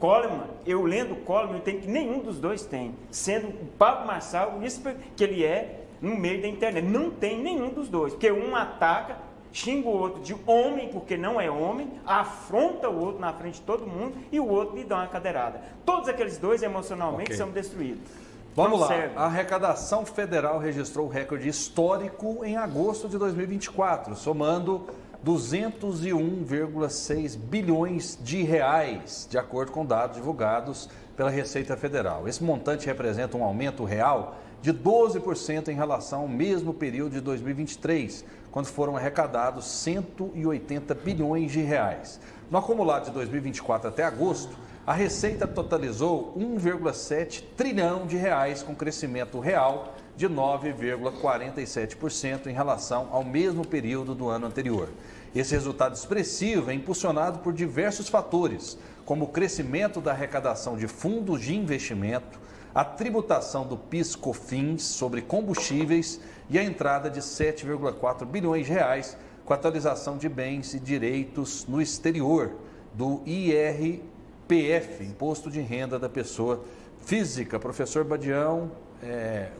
Coleman, eu lendo Coleman, eu entendo que nenhum dos dois tem, sendo o Pablo Marçal, isso que ele é no meio da internet. Não tem nenhum dos dois, porque um ataca, xinga o outro de homem, porque não é homem, afronta o outro na frente de todo mundo e o outro lhe dá uma cadeirada. Todos aqueles dois emocionalmente são destruídos. Vamos lá, a arrecadação federal registrou recorde histórico em agosto de 2024, somando 201,6 bilhões de reais, de acordo com dados divulgados pela Receita Federal. Esse montante representa um aumento real de 12% em relação ao mesmo período de 2023, quando foram arrecadados 180 bilhões de reais. No acumulado de 2024 até agosto, a Receita totalizou 1,7 trilhão de reais, com crescimento real de 9,47% em relação ao mesmo período do ano anterior. Esse resultado expressivo é impulsionado por diversos fatores, como o crescimento da arrecadação de fundos de investimento, a tributação do PIS/COFINS sobre combustíveis e a entrada de 7,4 bilhões de reais com a atualização de bens e direitos no exterior do IRPF, Imposto de Renda da Pessoa Física. Professor Badião,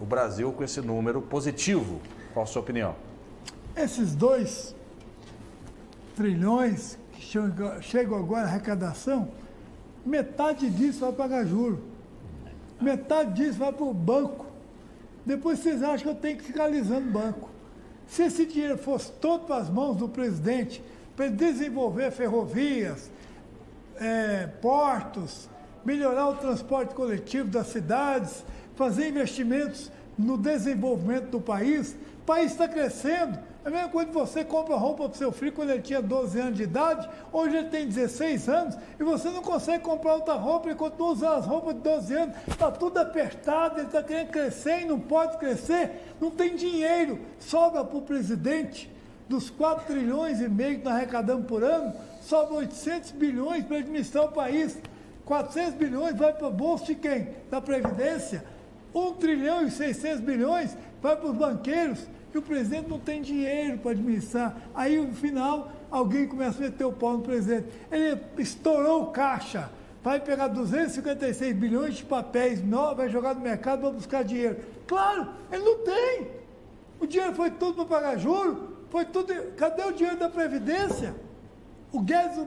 o Brasil com esse número positivo. Qual a sua opinião? Esses 2 trilhões que chegam agora à arrecadação, metade disso vai pagar juros. Metade disso vai para o banco. Depois vocês acham que eu tenho que ficar alisando o banco. Se esse dinheiro fosse todo para as mãos do presidente, para ele desenvolver ferrovias, portos, melhorar o transporte coletivo das cidades, fazer investimentos no desenvolvimento do país, o país está crescendo. É a mesma coisa que você compra roupa para o seu filho quando ele tinha 12 anos de idade, hoje ele tem 16 anos e você não consegue comprar outra roupa e continua usando as roupas de 12 anos. Está tudo apertado, ele está querendo crescer e não pode crescer, não tem dinheiro. Sobra para o presidente, dos 4 trilhões e meio que nós arrecadamos por ano, sobra 800 bilhões para administrar o país. 400 bilhões vai para o bolso de quem? Da Previdência. 1 trilhão e 600 bilhões vai para os banqueiros. E o presidente não tem dinheiro para administrar. Aí, no final, alguém começa a meter o pau no presidente. Ele estourou o caixa, vai pegar 256 bilhões de papéis novos, vai jogar no mercado para buscar dinheiro. Claro, ele não tem. O dinheiro foi tudo para pagar juros, foi tudo. Cadê o dinheiro da Previdência? O Guedes não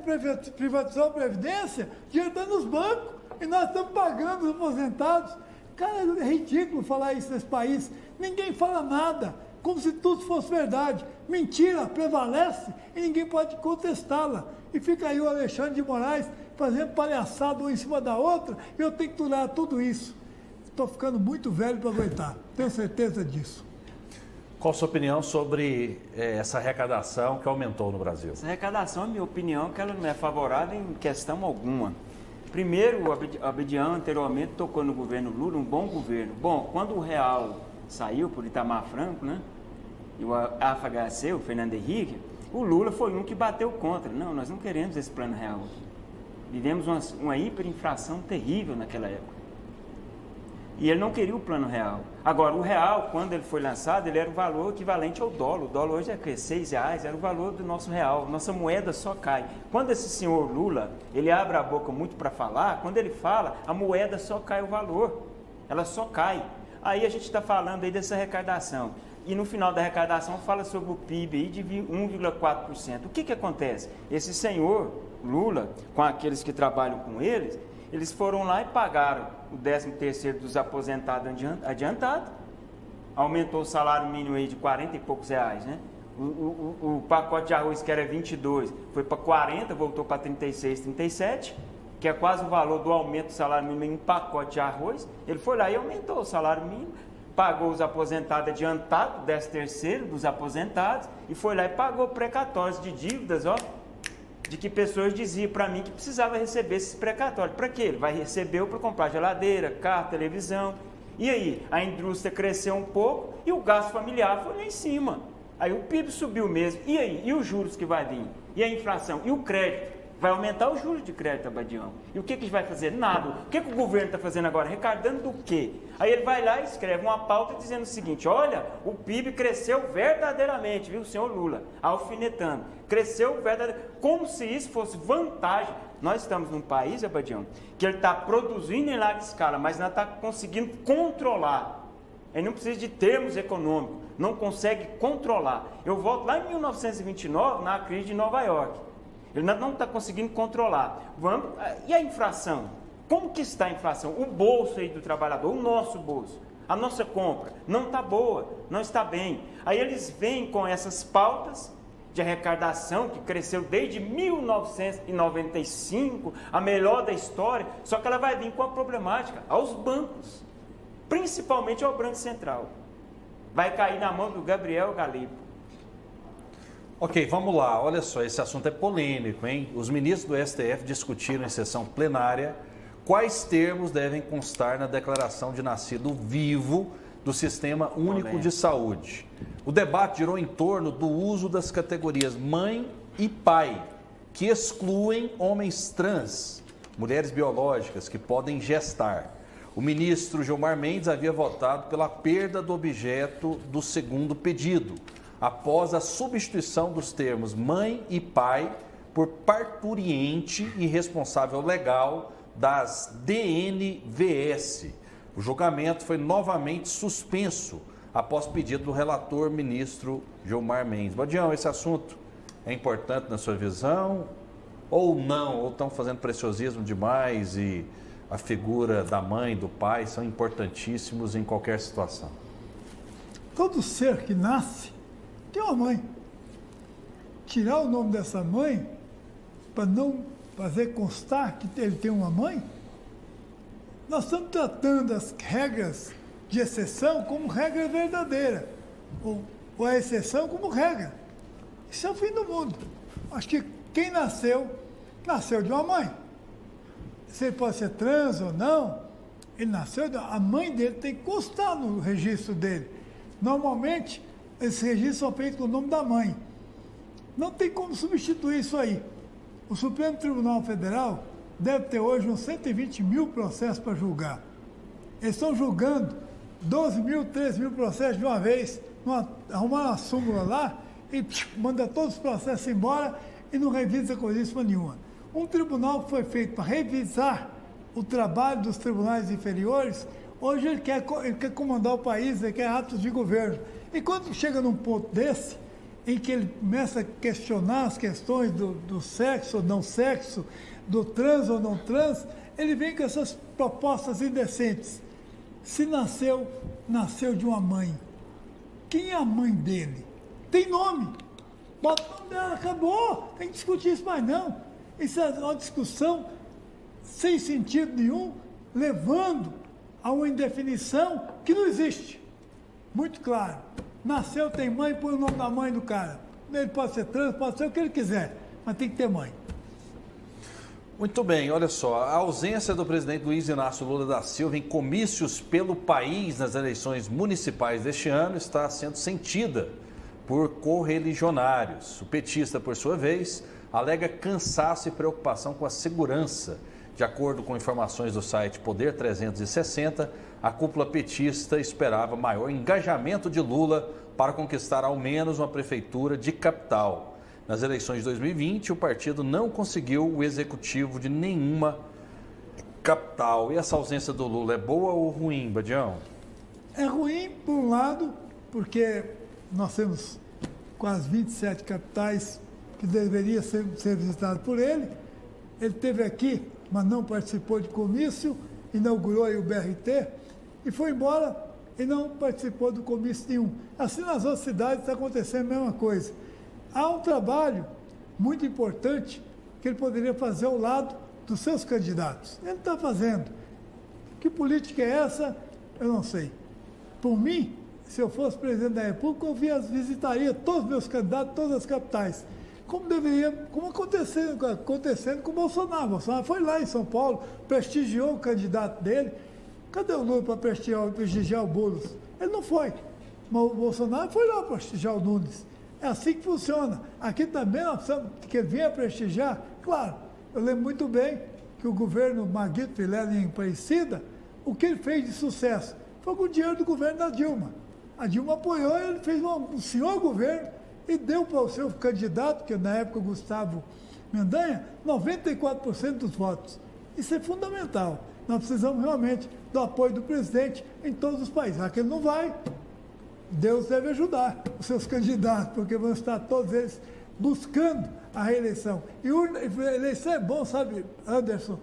privatizou a Previdência, o dinheiro está nos bancos e nós estamos pagando os aposentados. Cara, é ridículo falar isso nesse país. Ninguém fala nada, como se tudo fosse verdade. Mentira prevalece e ninguém pode contestá-la. E fica aí o Alexandre de Moraes fazendo palhaçada uma em cima da outra e eu tenho que tolerar tudo isso. Estou ficando muito velho para aguentar, tenho certeza disso. Qual a sua opinião sobre essa arrecadação que aumentou no Brasil? Essa arrecadação, a minha opinião, que ela não é favorável em questão alguma. Primeiro, o Abdião anteriormente tocou no governo Lula, um bom governo. Bom, quando o real saiu por Itamar Franco, né? E o FHC, o Fernando Henrique, o Lula foi um que bateu contra. Não, nós não queremos esse plano real. Vivemos uma hiperinflação terrível naquela época. E ele não queria o plano real. Agora, o real, quando ele foi lançado, ele era o valor equivalente ao dólar. O dólar hoje é R$6, era o valor do nosso real. Nossa moeda só cai. Quando esse senhor Lula, ele abre a boca muito para falar, quando ele fala, a moeda só cai o valor. Ela só cai. Aí a gente está falando aí dessa arrecadação. E no final da arrecadação fala sobre o PIB aí de 1,4%. O que acontece? Esse senhor Lula, com aqueles que trabalham com eles, eles foram lá e pagaram o 13º dos aposentados adiantado, aumentou o salário mínimo aí de 40 e poucos reais, né? O pacote de arroz que era 22 foi para 40, voltou para 36, 37, que é quase o valor do aumento do salário mínimo em um pacote de arroz. Ele foi lá e aumentou o salário mínimo, pagou os aposentados adiantados, 13º dos aposentados, e foi lá e pagou precatórios de dívidas, ó, de que pessoas diziam para mim que precisava receber esses precatórios. Para quê? Ele vai receber para comprar geladeira, carro, televisão. E aí? A indústria cresceu um pouco e o gasto familiar foi lá em cima. Aí o PIB subiu mesmo. E aí? E os juros que vai vir? E a inflação? E o crédito? Vai aumentar os juros de crédito, Abadião. E o que que vai fazer? Nada. O que o governo está fazendo agora? Arrecadando do quê? Aí ele vai lá e escreve uma pauta dizendo o seguinte: olha, o PIB cresceu verdadeiramente, viu, senhor Lula? Alfinetando. Cresceu verdadeiramente. Como se isso fosse vantagem. Nós estamos num país, Abadião, que ele está produzindo em larga escala, mas não está conseguindo controlar. Ele não precisa de termos econômicos, não consegue controlar. Eu volto lá em 1929, na crise de Nova York. Ele não está conseguindo controlar. E a inflação? Como que está a inflação? O bolso aí do trabalhador, o nosso bolso, a nossa compra, não está boa, não está bem. Aí eles vêm com essas pautas de arrecadação, que cresceu desde 1995, a melhor da história, só que ela vai vir com a problemática aos bancos, principalmente ao Banco Central. Vai cair na mão do Gabriel Galípolo. Ok, vamos lá. Olha só, esse assunto é polêmico, hein? Os ministros do STF discutiram em sessão plenária quais termos devem constar na declaração de nascido vivo do Sistema Único de Saúde. O debate girou em torno do uso das categorias mãe e pai, que excluem homens trans, mulheres biológicas que podem gestar. O ministro Gilmar Mendes havia votado pela perda do objeto do segundo pedido, após a substituição dos termos mãe e pai por parturiente e responsável legal das DNVS. O julgamento foi novamente suspenso após pedido do relator ministro Gilmar Mendes. Badião, esse assunto é importante na sua visão ou não? Ou estão fazendo preciosismo demais e a figura da mãe e do pai são importantíssimos em qualquer situação? Todo ser que nasce tem uma mãe. Tirar o nome dessa mãe para não fazer constar que ele tem uma mãe? Nós estamos tratando as regras de exceção como regra verdadeira, ou a exceção como regra. Isso é o fim do mundo. Acho que quem nasceu de uma mãe. Se ele pode ser trans ou não, ele nasceu, a mãe dele tem que constar no registro dele. Normalmente, esses registros são feitos com o nome da mãe. Não tem como substituir isso aí. O Supremo Tribunal Federal deve ter hoje uns 120 mil processos para julgar. Eles estão julgando 12 mil, 13 mil processos de uma vez, arrumar uma súmula lá e manda todos os processos embora e não revisa coisíssima nenhuma. Um tribunal que foi feito para revisar o trabalho dos tribunais inferiores, hoje ele quer comandar o país, ele quer atos de governo. E quando chega num ponto desse, em que ele começa a questionar as questões do sexo ou não sexo, do trans ou não trans, ele vem com essas propostas indecentes. Se nasceu de uma mãe. Quem é a mãe dele? Tem nome. Bota o nome dela, acabou. Tem que discutir isso mais não. Isso é uma discussão sem sentido nenhum, levando a uma indefinição que não existe. Muito claro. Nasceu, tem mãe, põe o nome da mãe do cara. Ele pode ser trans, pode ser o que ele quiser, mas tem que ter mãe. Muito bem, olha só, a ausência do presidente Luiz Inácio Lula da Silva em comícios pelo país nas eleições municipais deste ano está sendo sentida por correligionários. O petista, por sua vez, alega cansaço e preocupação com a segurança. De acordo com informações do site Poder 360, a cúpula petista esperava maior engajamento de Lula para conquistar ao menos uma prefeitura de capital. Nas eleições de 2020, o partido não conseguiu o executivo de nenhuma capital. E essa ausência do Lula é boa ou ruim, Badião? É ruim, por um lado, porque nós temos quase 27 capitais que deveriam ser visitadas por ele. Ele esteve aqui, mas não participou de comício, inaugurou aí o BRT e foi embora e não participou do comício nenhum. Assim, nas outras cidades está acontecendo a mesma coisa. Há um trabalho muito importante que ele poderia fazer ao lado dos seus candidatos. Ele está fazendo. Que política é essa? Eu não sei. Por mim, se eu fosse presidente da República, eu visitaria todos os meus candidatos, todas as capitais. Como acontecendo com o Bolsonaro. O Bolsonaro foi lá em São Paulo, prestigiou o candidato dele. Cadê o Lula para prestigiar o Boulos? Ele não foi. Mas o Bolsonaro foi lá prestigiar o Nunes. É assim que funciona. Aqui também nós precisamos que ele venha prestigiar. Claro, eu lembro muito bem que o governo Maguito Vilela em Aparecida, o que ele fez de sucesso foi com o dinheiro do governo da Dilma. A Dilma apoiou, ele fez um senhor governo e deu para o seu candidato, que na época Gustavo Mendanha, 94% dos votos. Isso é fundamental. Nós precisamos realmente do apoio do presidente em todos os países. Aqui ele não vai. Deus deve ajudar os seus candidatos, porque vão estar todos eles buscando a reeleição. E a eleição é bom, sabe, Anderson?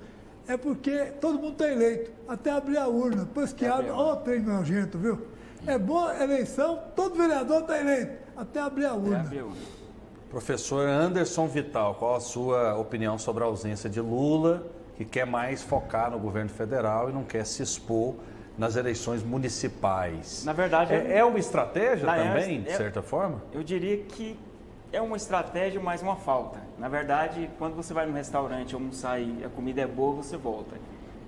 É porque todo mundo está eleito, até abrir a urna. Depois que abre, ó, trem nojento, viu? É bom a eleição, todo vereador está eleito, até abrir a urna. Professor Anderson Vital, qual a sua opinião sobre a ausência de Lula, que quer mais focar no governo federal e não quer se expor nas eleições municipais? Na verdade... É uma estratégia também, de certa forma? Eu diria que é uma estratégia, mas uma falta. Na verdade, quando você vai no restaurante almoçar e a comida é boa, você volta.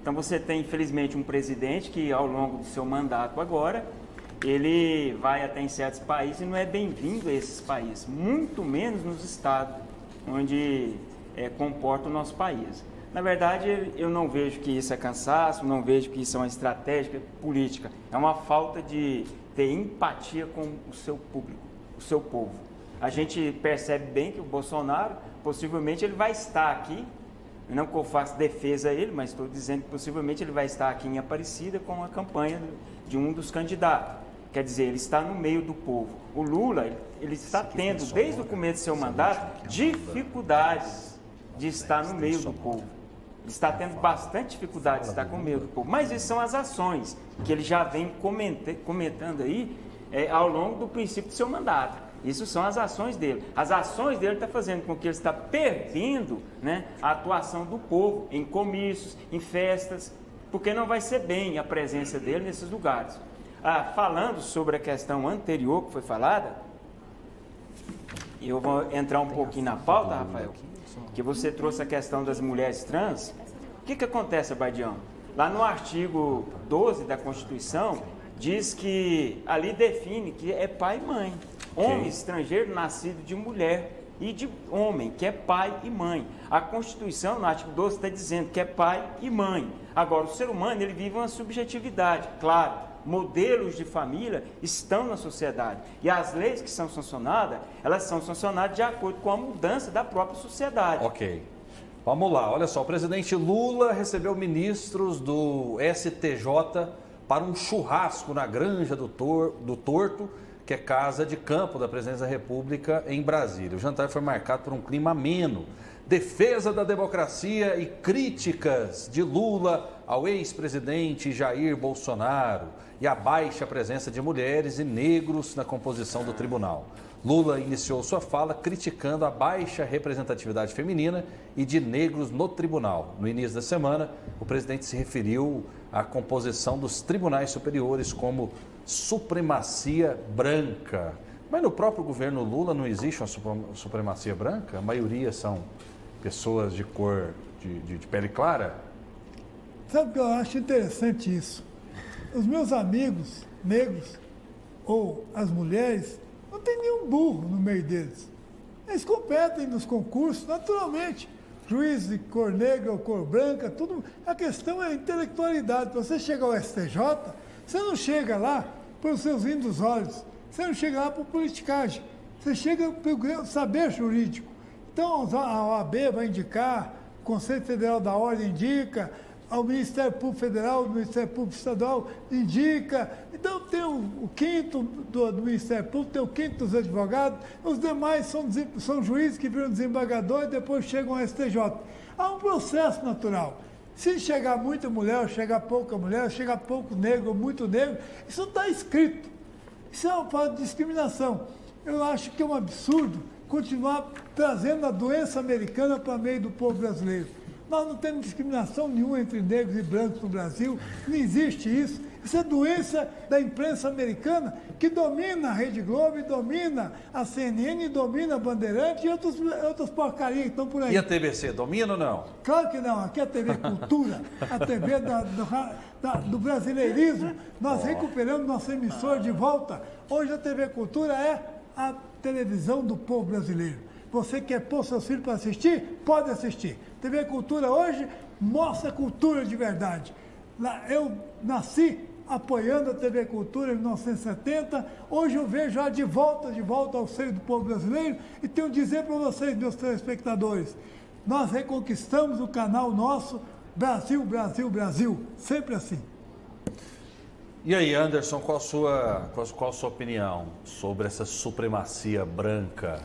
Então você tem, infelizmente, um presidente que, ao longo do seu mandato agora, ele vai até em certos países e não é bem-vindo a esses países, muito menos nos estados onde comporta o nosso país. Na verdade, eu não vejo que isso é cansaço, não vejo que isso é uma estratégia política. É uma falta de ter empatia com o seu público, o seu povo. A gente percebe bem que o Bolsonaro, possivelmente, ele vai estar aqui, não que eu faça defesa a ele, mas estou dizendo que possivelmente ele vai estar aqui em Aparecida com a campanha de um dos candidatos. Quer dizer, ele está no meio do povo. O Lula, ele está tendo, desde o começo do seu mandato, dificuldades de estar no meio do povo. Ele está tendo bastante dificuldade de estar com o meio do povo. Mas essas são as ações que ele já vem comentando aí ao longo do princípio do seu mandato. Isso são as ações dele. As ações dele estão fazendo com que ele está perdendo, né, a atuação do povo em comícios, em festas, porque não vai ser bem a presença dele nesses lugares. Falando sobre a questão anterior que foi falada, eu vou entrar um pouquinho na pauta, Rafael, que você trouxe a questão das mulheres trans. O que acontece, Abadião? Lá no artigo 12 da Constituição, diz que ali define que é pai e mãe. Homem estrangeiro nascido de mulher e de homem, que é pai e mãe. A Constituição, no artigo 12, está dizendo que é pai e mãe. Agora, o ser humano, ele vive uma subjetividade, claro. Modelos de família estão na sociedade. E as leis que são sancionadas, elas são sancionadas de acordo com a mudança da própria sociedade. Ok. Vamos lá. Olha só, o presidente Lula recebeu ministros do STJ para um churrasco na Granja do Torto, que é casa de campo da Presidência da República em Brasília. O jantar foi marcado por um clima ameno. Defesa da democracia e críticas de Lula ao ex-presidente Jair Bolsonaro e a baixa presença de mulheres e negros na composição do tribunal. Lula iniciou sua fala criticando a baixa representatividade feminina e de negros no tribunal. No início da semana, o presidente se referiu à composição dos tribunais superiores como supremacia branca. Mas no próprio governo Lula não existe uma supremacia branca? A maioria são pessoas de cor, de pele clara? Sabe que eu acho interessante isso? Os meus amigos negros, ou as mulheres, não tem nenhum burro no meio deles. Eles competem nos concursos, naturalmente. Juiz de cor negra ou cor branca, tudo. A questão é a intelectualidade. Para você chegar ao STJ, você não chega lá pelos seus lindos olhos. Você não chega lá por politicagem. Você chega pelo saber jurídico. Então, a OAB vai indicar, o Conselho Federal da Ordem indica, o Ministério Público Federal, o Ministério Público Estadual indica. Então, tem o quinto do Ministério Público, tem o quinto dos advogados, os demais são juízes que viram desembargador e depois chegam ao STJ. Há um processo natural. Se chegar muita mulher, ou chegar pouca mulher, ou chegar pouco negro, ou muito negro, isso não está escrito. Isso é uma falta de discriminação. Eu acho que é um absurdo continuar trazendo a doença americana para meio do povo brasileiro. Nós não temos discriminação nenhuma entre negros e brancos no Brasil, não existe isso. Isso é doença da imprensa americana que domina a Rede Globo, domina a CNN, domina a Bandeirantes e outras porcarias que estão por aí. E a TVC, domina ou não? Claro que não, aqui é a TV Cultura, a TV do brasileirismo. Nós recuperamos nossa emissora de volta. Hoje a TV Cultura é a televisão do povo brasileiro. Você quer pôr seus filhos para assistir? Pode assistir. TV Cultura hoje mostra cultura de verdade. Eu nasci apoiando a TV Cultura em 1970, hoje eu vejo já de volta ao seio do povo brasileiro e tenho a dizer para vocês, meus telespectadores, nós reconquistamos o canal nosso Brasil, Brasil, Brasil, sempre assim. E aí, Anderson, qual a sua opinião sobre essa supremacia branca?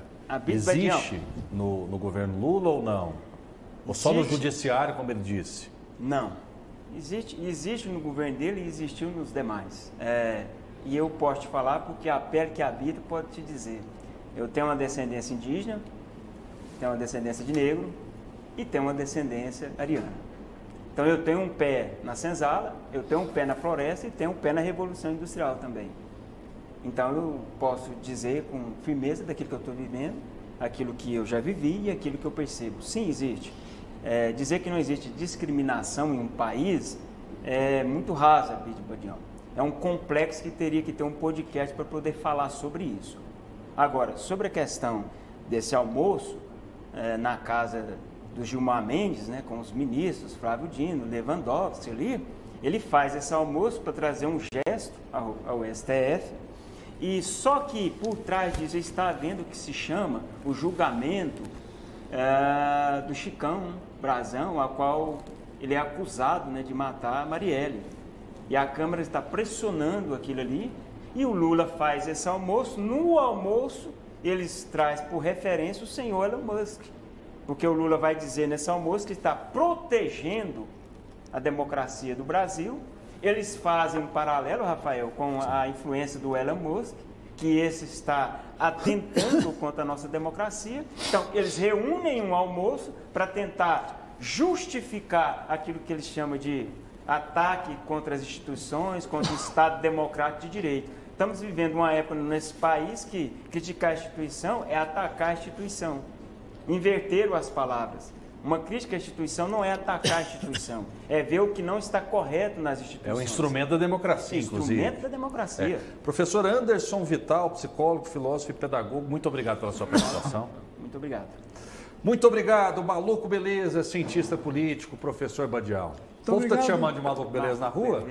Existe no governo Lula ou não? Ou só no judiciário, como ele disse? Não. Existe no governo dele e existiu nos demais. E eu posso te falar porque a pele que habita pode te dizer. Eu tenho uma descendência indígena, tenho uma descendência de negro e tenho uma descendência ariana. Então eu tenho um pé na senzala, eu tenho um pé na floresta e tenho um pé na Revolução Industrial também. Então eu posso dizer com firmeza daquilo que eu estou vivendo, aquilo que eu já vivi e aquilo que eu percebo. Sim, existe. Dizer que não existe discriminação em um país é muito rasa, Badião. é um complexo que teria que ter um podcast para poder falar sobre isso. Agora, sobre a questão desse almoço na casa do Gilmar Mendes, né, com os ministros, Flávio Dino, Lewandowski ali, ele faz esse almoço para trazer um gesto ao STF, e só que por trás disso está havendo o que se chama o julgamento do Chicão Brazão, a qual ele é acusado, né, de matar a Marielle. E a Câmara está pressionando aquilo ali, e o Lula faz esse almoço. No almoço, eles trazem por referência o senhor Elon Musk, porque o Lula vai dizer nesse almoço que está protegendo a democracia do Brasil. Eles fazem um paralelo, Rafael, com a influência do Elon Musk, que esse está atentando contra a nossa democracia. Então, eles reúnem um almoço para tentar justificar aquilo que eles chamam de ataque contra as instituições, contra o Estado democrático de direito. Estamos vivendo uma época nesse país que criticar a instituição é atacar a instituição. Inverteram as palavras. Uma crítica à instituição não é atacar a instituição, é ver o que não está correto nas instituições. É um instrumento da democracia, inclusive. Instrumento da democracia. Professor Anderson Vital, psicólogo, filósofo e pedagogo, muito obrigado pela sua participação. Muito obrigado. Muito obrigado, Maluco Beleza, cientista político, professor Badial. O povo está te chamando de Maluco Beleza na rua?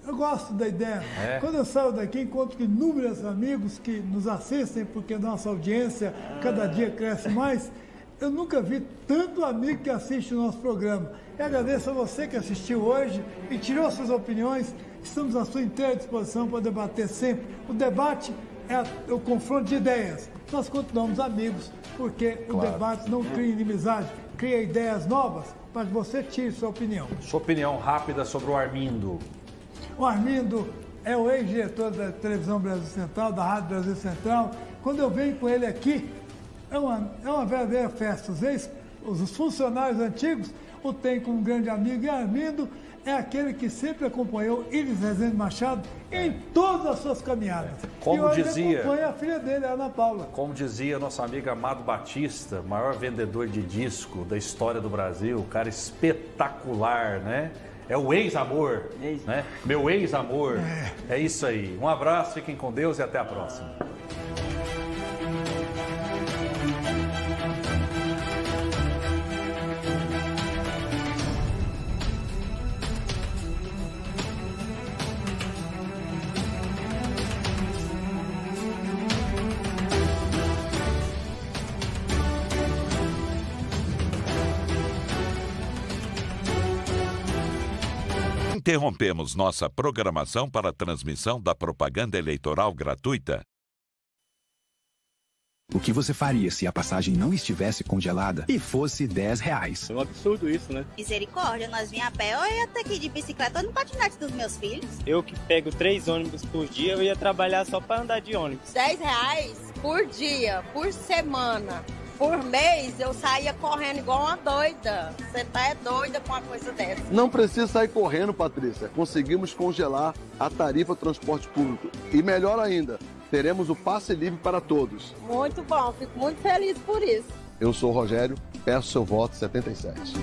Eu gosto da ideia. Quando eu saio daqui, encontro inúmeros amigos que nos assistem, porque nossa audiência cada dia cresce mais. Eu nunca vi tanto amigo que assiste o nosso programa. E agradeço a você que assistiu hoje e tirou suas opiniões. Estamos à sua inteira disposição para debater sempre. O debate é o confronto de ideias. Nós continuamos amigos, porque o debate não cria inimizade, cria ideias novas para que você tire sua opinião. Sua opinião rápida sobre o Armindo. O Armindo é o ex-diretor da Televisão Brasil Central, da Rádio Brasil Central. Quando eu venho com ele aqui, é uma verdadeira festa. Os funcionários antigos o têm como um grande amigo. E Armindo é aquele que sempre acompanhou Iris Rezende Machado em todas as suas caminhadas. Como e hoje dizia, acompanha a filha dele, a Ana Paula. Como dizia nosso amigo Amado Batista, maior vendedor de disco da história do Brasil, cara espetacular, né? É o ex-amor, né? Meu ex-amor. É isso aí. Um abraço, fiquem com Deus e até a próxima. Interrompemos nossa programação para a transmissão da propaganda eleitoral gratuita. O que você faria se a passagem não estivesse congelada e fosse R$10? É um absurdo isso, né? Misericórdia, nós vinha a pé, ou eu ia até aqui de bicicleta ou no patinete dos meus filhos. Eu que pego 3 ônibus por dia, eu ia trabalhar só para andar de ônibus. R$10 por dia, por semana. Por mês, eu saía correndo igual uma doida. Você tá doida com uma coisa dessa. Não precisa sair correndo, Patrícia. Conseguimos congelar a tarifa do transporte público. E melhor ainda, teremos o passe livre para todos. Muito bom, fico muito feliz por isso. Eu sou o Rogério, peço seu voto 77.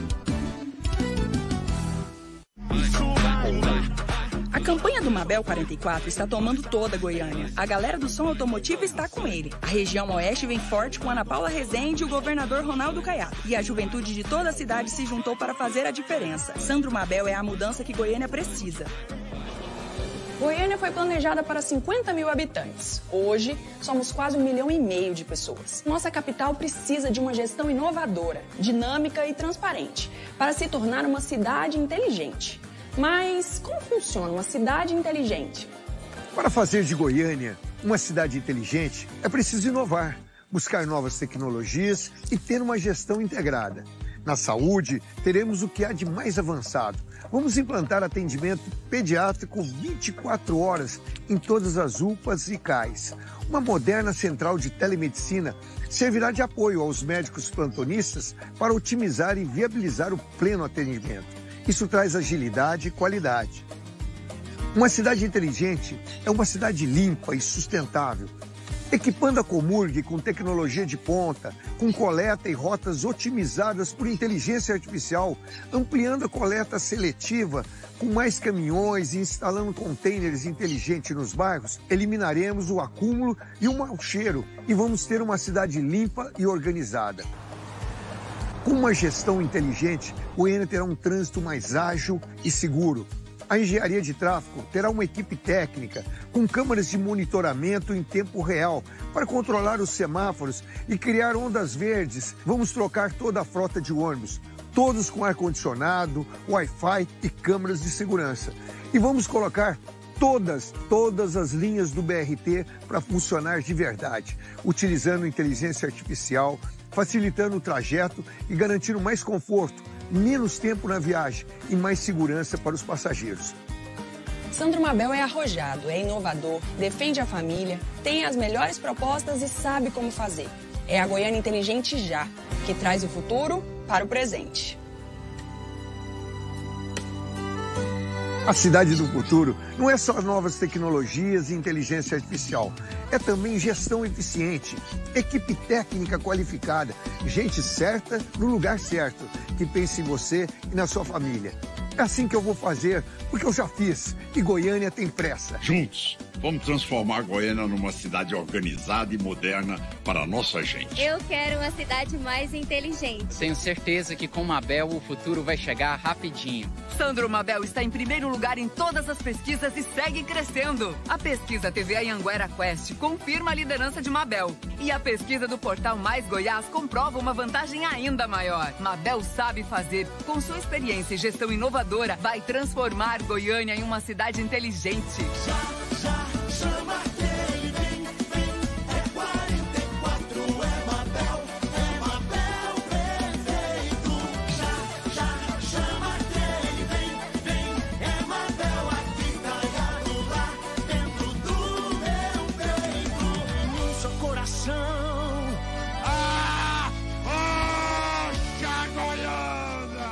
A campanha do Mabel 44 está tomando toda a Goiânia. A galera do som automotivo está com ele. A região oeste vem forte com Ana Paula Rezende e o governador Ronaldo Caiado. E a juventude de toda a cidade se juntou para fazer a diferença. Sandro Mabel é a mudança que Goiânia precisa. Goiânia foi planejada para 50 mil habitantes. Hoje, somos quase 1,5 milhão de pessoas. Nossa capital precisa de uma gestão inovadora, dinâmica e transparente, para se tornar uma cidade inteligente. Mas como funciona uma cidade inteligente? Para fazer de Goiânia uma cidade inteligente, é preciso inovar, buscar novas tecnologias e ter uma gestão integrada. Na saúde, teremos o que há de mais avançado. Vamos implantar atendimento pediátrico 24 horas em todas as UPAs e CAIs. Uma moderna central de telemedicina servirá de apoio aos médicos plantonistas para otimizar e viabilizar o pleno atendimento. Isso traz agilidade e qualidade. Uma cidade inteligente é uma cidade limpa e sustentável. equipando a Comurg com tecnologia de ponta, com coleta e rotas otimizadas por inteligência artificial, ampliando a coleta seletiva, com mais caminhões e instalando containers inteligentes nos bairros, eliminaremos o acúmulo e o mau cheiro e vamos ter uma cidade limpa e organizada. Com uma gestão inteligente, Goiânia terá um trânsito mais ágil e seguro. A engenharia de tráfego terá uma equipe técnica com câmeras de monitoramento em tempo real para controlar os semáforos e criar ondas verdes. Vamos trocar toda a frota de ônibus, todos com ar-condicionado, Wi-Fi e câmeras de segurança. E vamos colocar todas as linhas do BRT para funcionar de verdade, utilizando inteligência artificial, facilitando o trajeto e garantindo mais conforto, menos tempo na viagem e mais segurança para os passageiros. Sandro Mabel é arrojado, é inovador, defende a família, tem as melhores propostas e sabe como fazer. É a Goiânia Inteligente Já, que traz o futuro para o presente. A cidade do futuro não é só novas tecnologias e inteligência artificial, é também gestão eficiente, equipe técnica qualificada, gente certa no lugar certo, que pense em você e na sua família. É assim que eu vou fazer, porque eu já fiz e Goiânia tem pressa. Juntos, vamos transformar Goiânia numa cidade organizada e moderna para a nossa gente. Eu quero uma cidade mais inteligente. Tenho certeza que com Mabel o futuro vai chegar rapidinho. Sandro Mabel está em primeiro lugar em todas as pesquisas e segue crescendo. A pesquisa TV Anhanguera Quest confirma a liderança de Mabel. E a pesquisa do portal Mais Goiás comprova uma vantagem ainda maior. Mabel sabe fazer. Com sua experiência e gestão inovadora, vai transformar Goiânia em uma cidade inteligente. Já chama aquele, vem, é 44, é Mabel prefeito. Já chama aquele, vem, é Mabel aqui, talhado lá dentro do meu peito, no seu coração. Rocha Goiânia!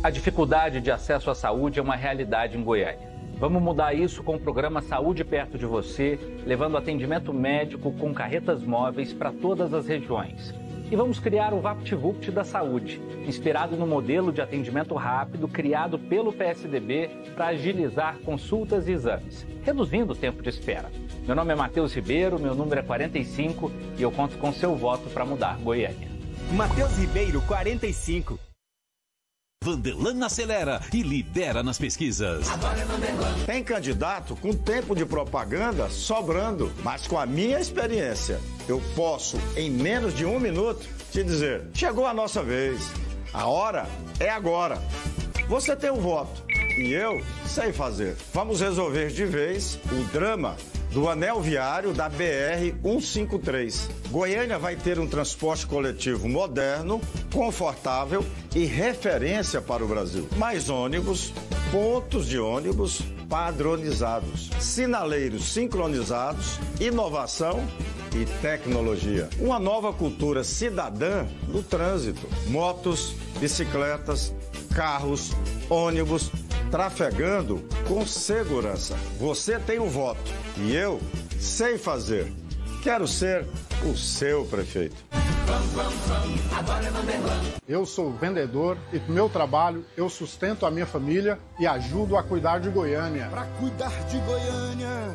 A dificuldade de acesso à saúde é uma realidade em Goiânia. Vamos mudar isso com o programa Saúde Perto de Você, levando atendimento médico com carretas móveis para todas as regiões. E vamos criar o VaptVupt da Saúde, inspirado no modelo de atendimento rápido criado pelo PSDB para agilizar consultas e exames, reduzindo o tempo de espera. Meu nome é Matheus Ribeiro, meu número é 45 e eu conto com seu voto para mudar Goiânia. Matheus Ribeiro, 45. Vanderlan acelera e lidera nas pesquisas. Tem candidato com tempo de propaganda sobrando, mas com a minha experiência, eu posso, em menos de 1 minuto, te dizer: chegou a nossa vez, a hora é agora. Você tem um voto e eu sei fazer. Vamos resolver de vez o drama do anel viário da BR-153. Goiânia vai ter um transporte coletivo moderno, confortável e referência para o Brasil. Mais ônibus, pontos de ônibus padronizados, sinaleiros sincronizados, inovação e tecnologia. Uma nova cultura cidadã no trânsito. Motos, bicicletas, carros, ônibus, trafegando com segurança. Você tem um voto e eu sei fazer. Quero ser o seu prefeito. Eu sou vendedor e com meu trabalho eu sustento a minha família e ajudo a cuidar de Goiânia. Para cuidar de Goiânia.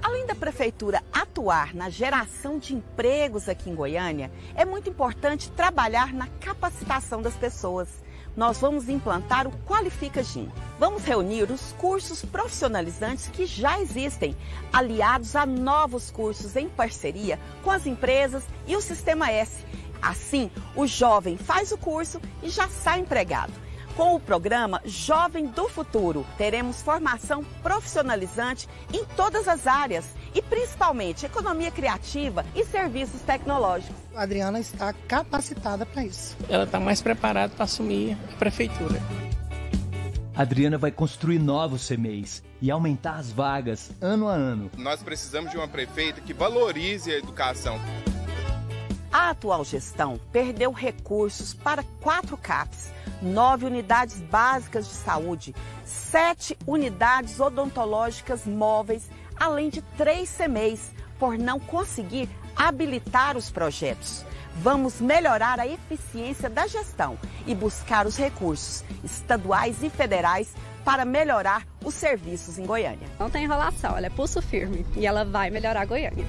Além da prefeitura atuar na geração de empregos aqui em Goiânia, é muito importante trabalhar na capacitação das pessoas. Nós vamos implantar o Qualifica Gym. Vamos reunir os cursos profissionalizantes que já existem, aliados a novos cursos em parceria com as empresas e o Sistema S. Assim, o jovem faz o curso e já sai empregado. Com o programa Jovem do Futuro, teremos formação profissionalizante em todas as áreas e principalmente economia criativa e serviços tecnológicos. A Adriana está capacitada para isso. Ela está mais preparada para assumir a prefeitura. A Adriana vai construir novos CMEs e aumentar as vagas ano a ano. Nós precisamos de uma prefeita que valorize a educação. A atual gestão perdeu recursos para 4 CAPs, 9 unidades básicas de saúde, 7 unidades odontológicas móveis, além de 3 CMEs, por não conseguir habilitar os projetos. Vamos melhorar a eficiência da gestão e buscar os recursos estaduais e federais para melhorar os serviços em Goiânia. Não tem enrolação, ela é pulso firme e ela vai melhorar Goiânia.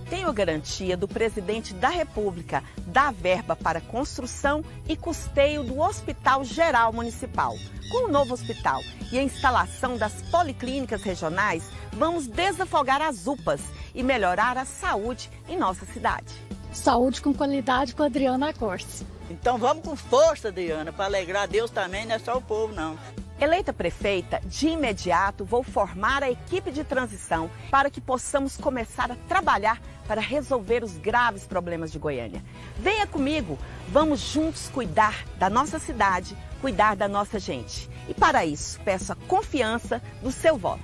Tenho a garantia do presidente da República da verba para construção e custeio do Hospital Geral Municipal. Com o novo hospital e a instalação das policlínicas regionais, vamos desafogar as UPAs e melhorar a saúde em nossa cidade. Saúde com qualidade com a Adriana Corse. Então vamos com força, Adriana, para alegrar Deus também, não é só o povo, não. Eleita prefeita, de imediato vou formar a equipe de transição para que possamos começar a trabalhar para resolver os graves problemas de Goiânia. Venha comigo, vamos juntos cuidar da nossa cidade, cuidar da nossa gente. E para isso, peço a confiança do seu voto.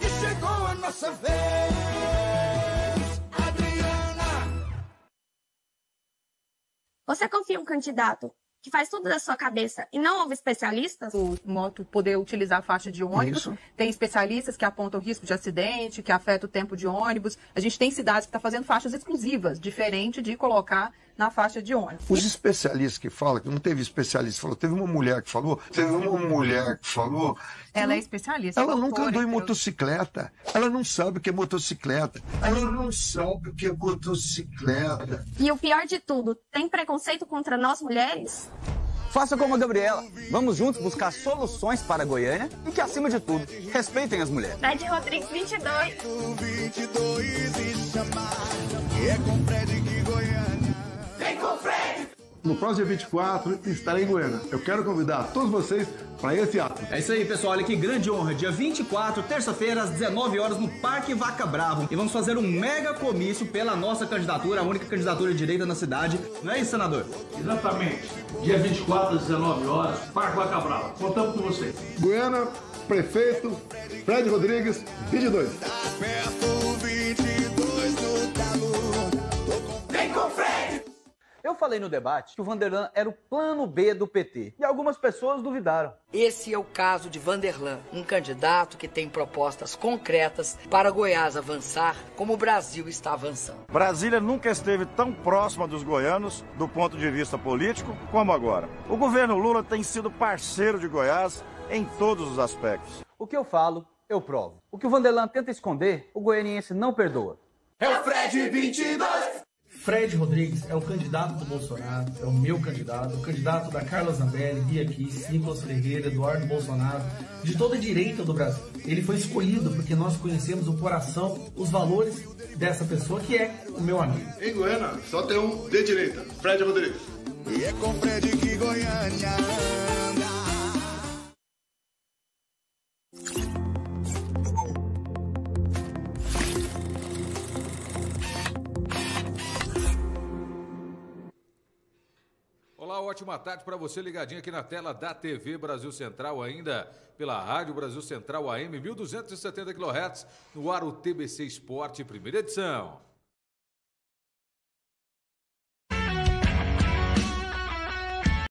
E chegou a nossa vez, Adriana. Você confia em um candidato que faz tudo da sua cabeça e não ouve especialistas? O moto poder utilizar a faixa de ônibus. Isso. Tem especialistas que apontam risco de acidente, que afeta o tempo de ônibus. A gente tem cidades que estão fazendo faixas exclusivas, diferente de colocar na faixa de ônibus. Os especialistas que falam, que não teve especialista que falou, teve uma mulher que falou, Ela é especialista. Ela nunca andou em motocicleta. Ela não sabe o que é motocicleta. E o pior de tudo, tem preconceito contra nós mulheres? Faça como a Gabriela. Vamos juntos buscar soluções para Goiânia e que, acima de tudo, respeitem as mulheres. Fred Rodrigues 22. E chamar, e é com Fred que Goiânia. Vem com Fred! No próximo dia 24, estarei em Goiânia. Eu quero convidar todos vocês para esse ato. É isso aí, pessoal. Olha que grande honra. Dia 24, terça-feira, às 19 horas, no Parque Vaca Bravo. E vamos fazer um mega comício pela nossa candidatura, a única candidatura de direita na cidade. Não é isso, senador? Exatamente. Dia 24, às 19 horas, Parque Vaca Bravo. Contamos com vocês. Goiânia, prefeito, Fred Rodrigues, 22. Tá perto, 22 no calor. Vem com Fred! Eu falei no debate que o Vanderlan era o plano B do PT. E algumas pessoas duvidaram. Esse é o caso de Vanderlan, um candidato que tem propostas concretas para Goiás avançar como o Brasil está avançando. Brasília nunca esteve tão próxima dos goianos do ponto de vista político como agora. O governo Lula tem sido parceiro de Goiás em todos os aspectos. O que eu falo, eu provo. O que o Vanderlan tenta esconder, o goianiense não perdoa. É o Fred 22! Fred Rodrigues é o candidato do Bolsonaro, é o meu candidato, o candidato da Carla Zambelli, Bia Kicis, Nicolas Ferreira, Eduardo Bolsonaro, de toda a direita do Brasil. Ele foi escolhido porque nós conhecemos o coração, os valores dessa pessoa que é o meu amigo. Em Goiânia, só tem um de direita, Fred Rodrigues. E é com Fred que Goiânia anda. Olá, ótima tarde para você ligadinho aqui na tela da TV Brasil Central, ainda pela Rádio Brasil Central AM 1270 kHz, no ar o TBC Esporte, primeira edição.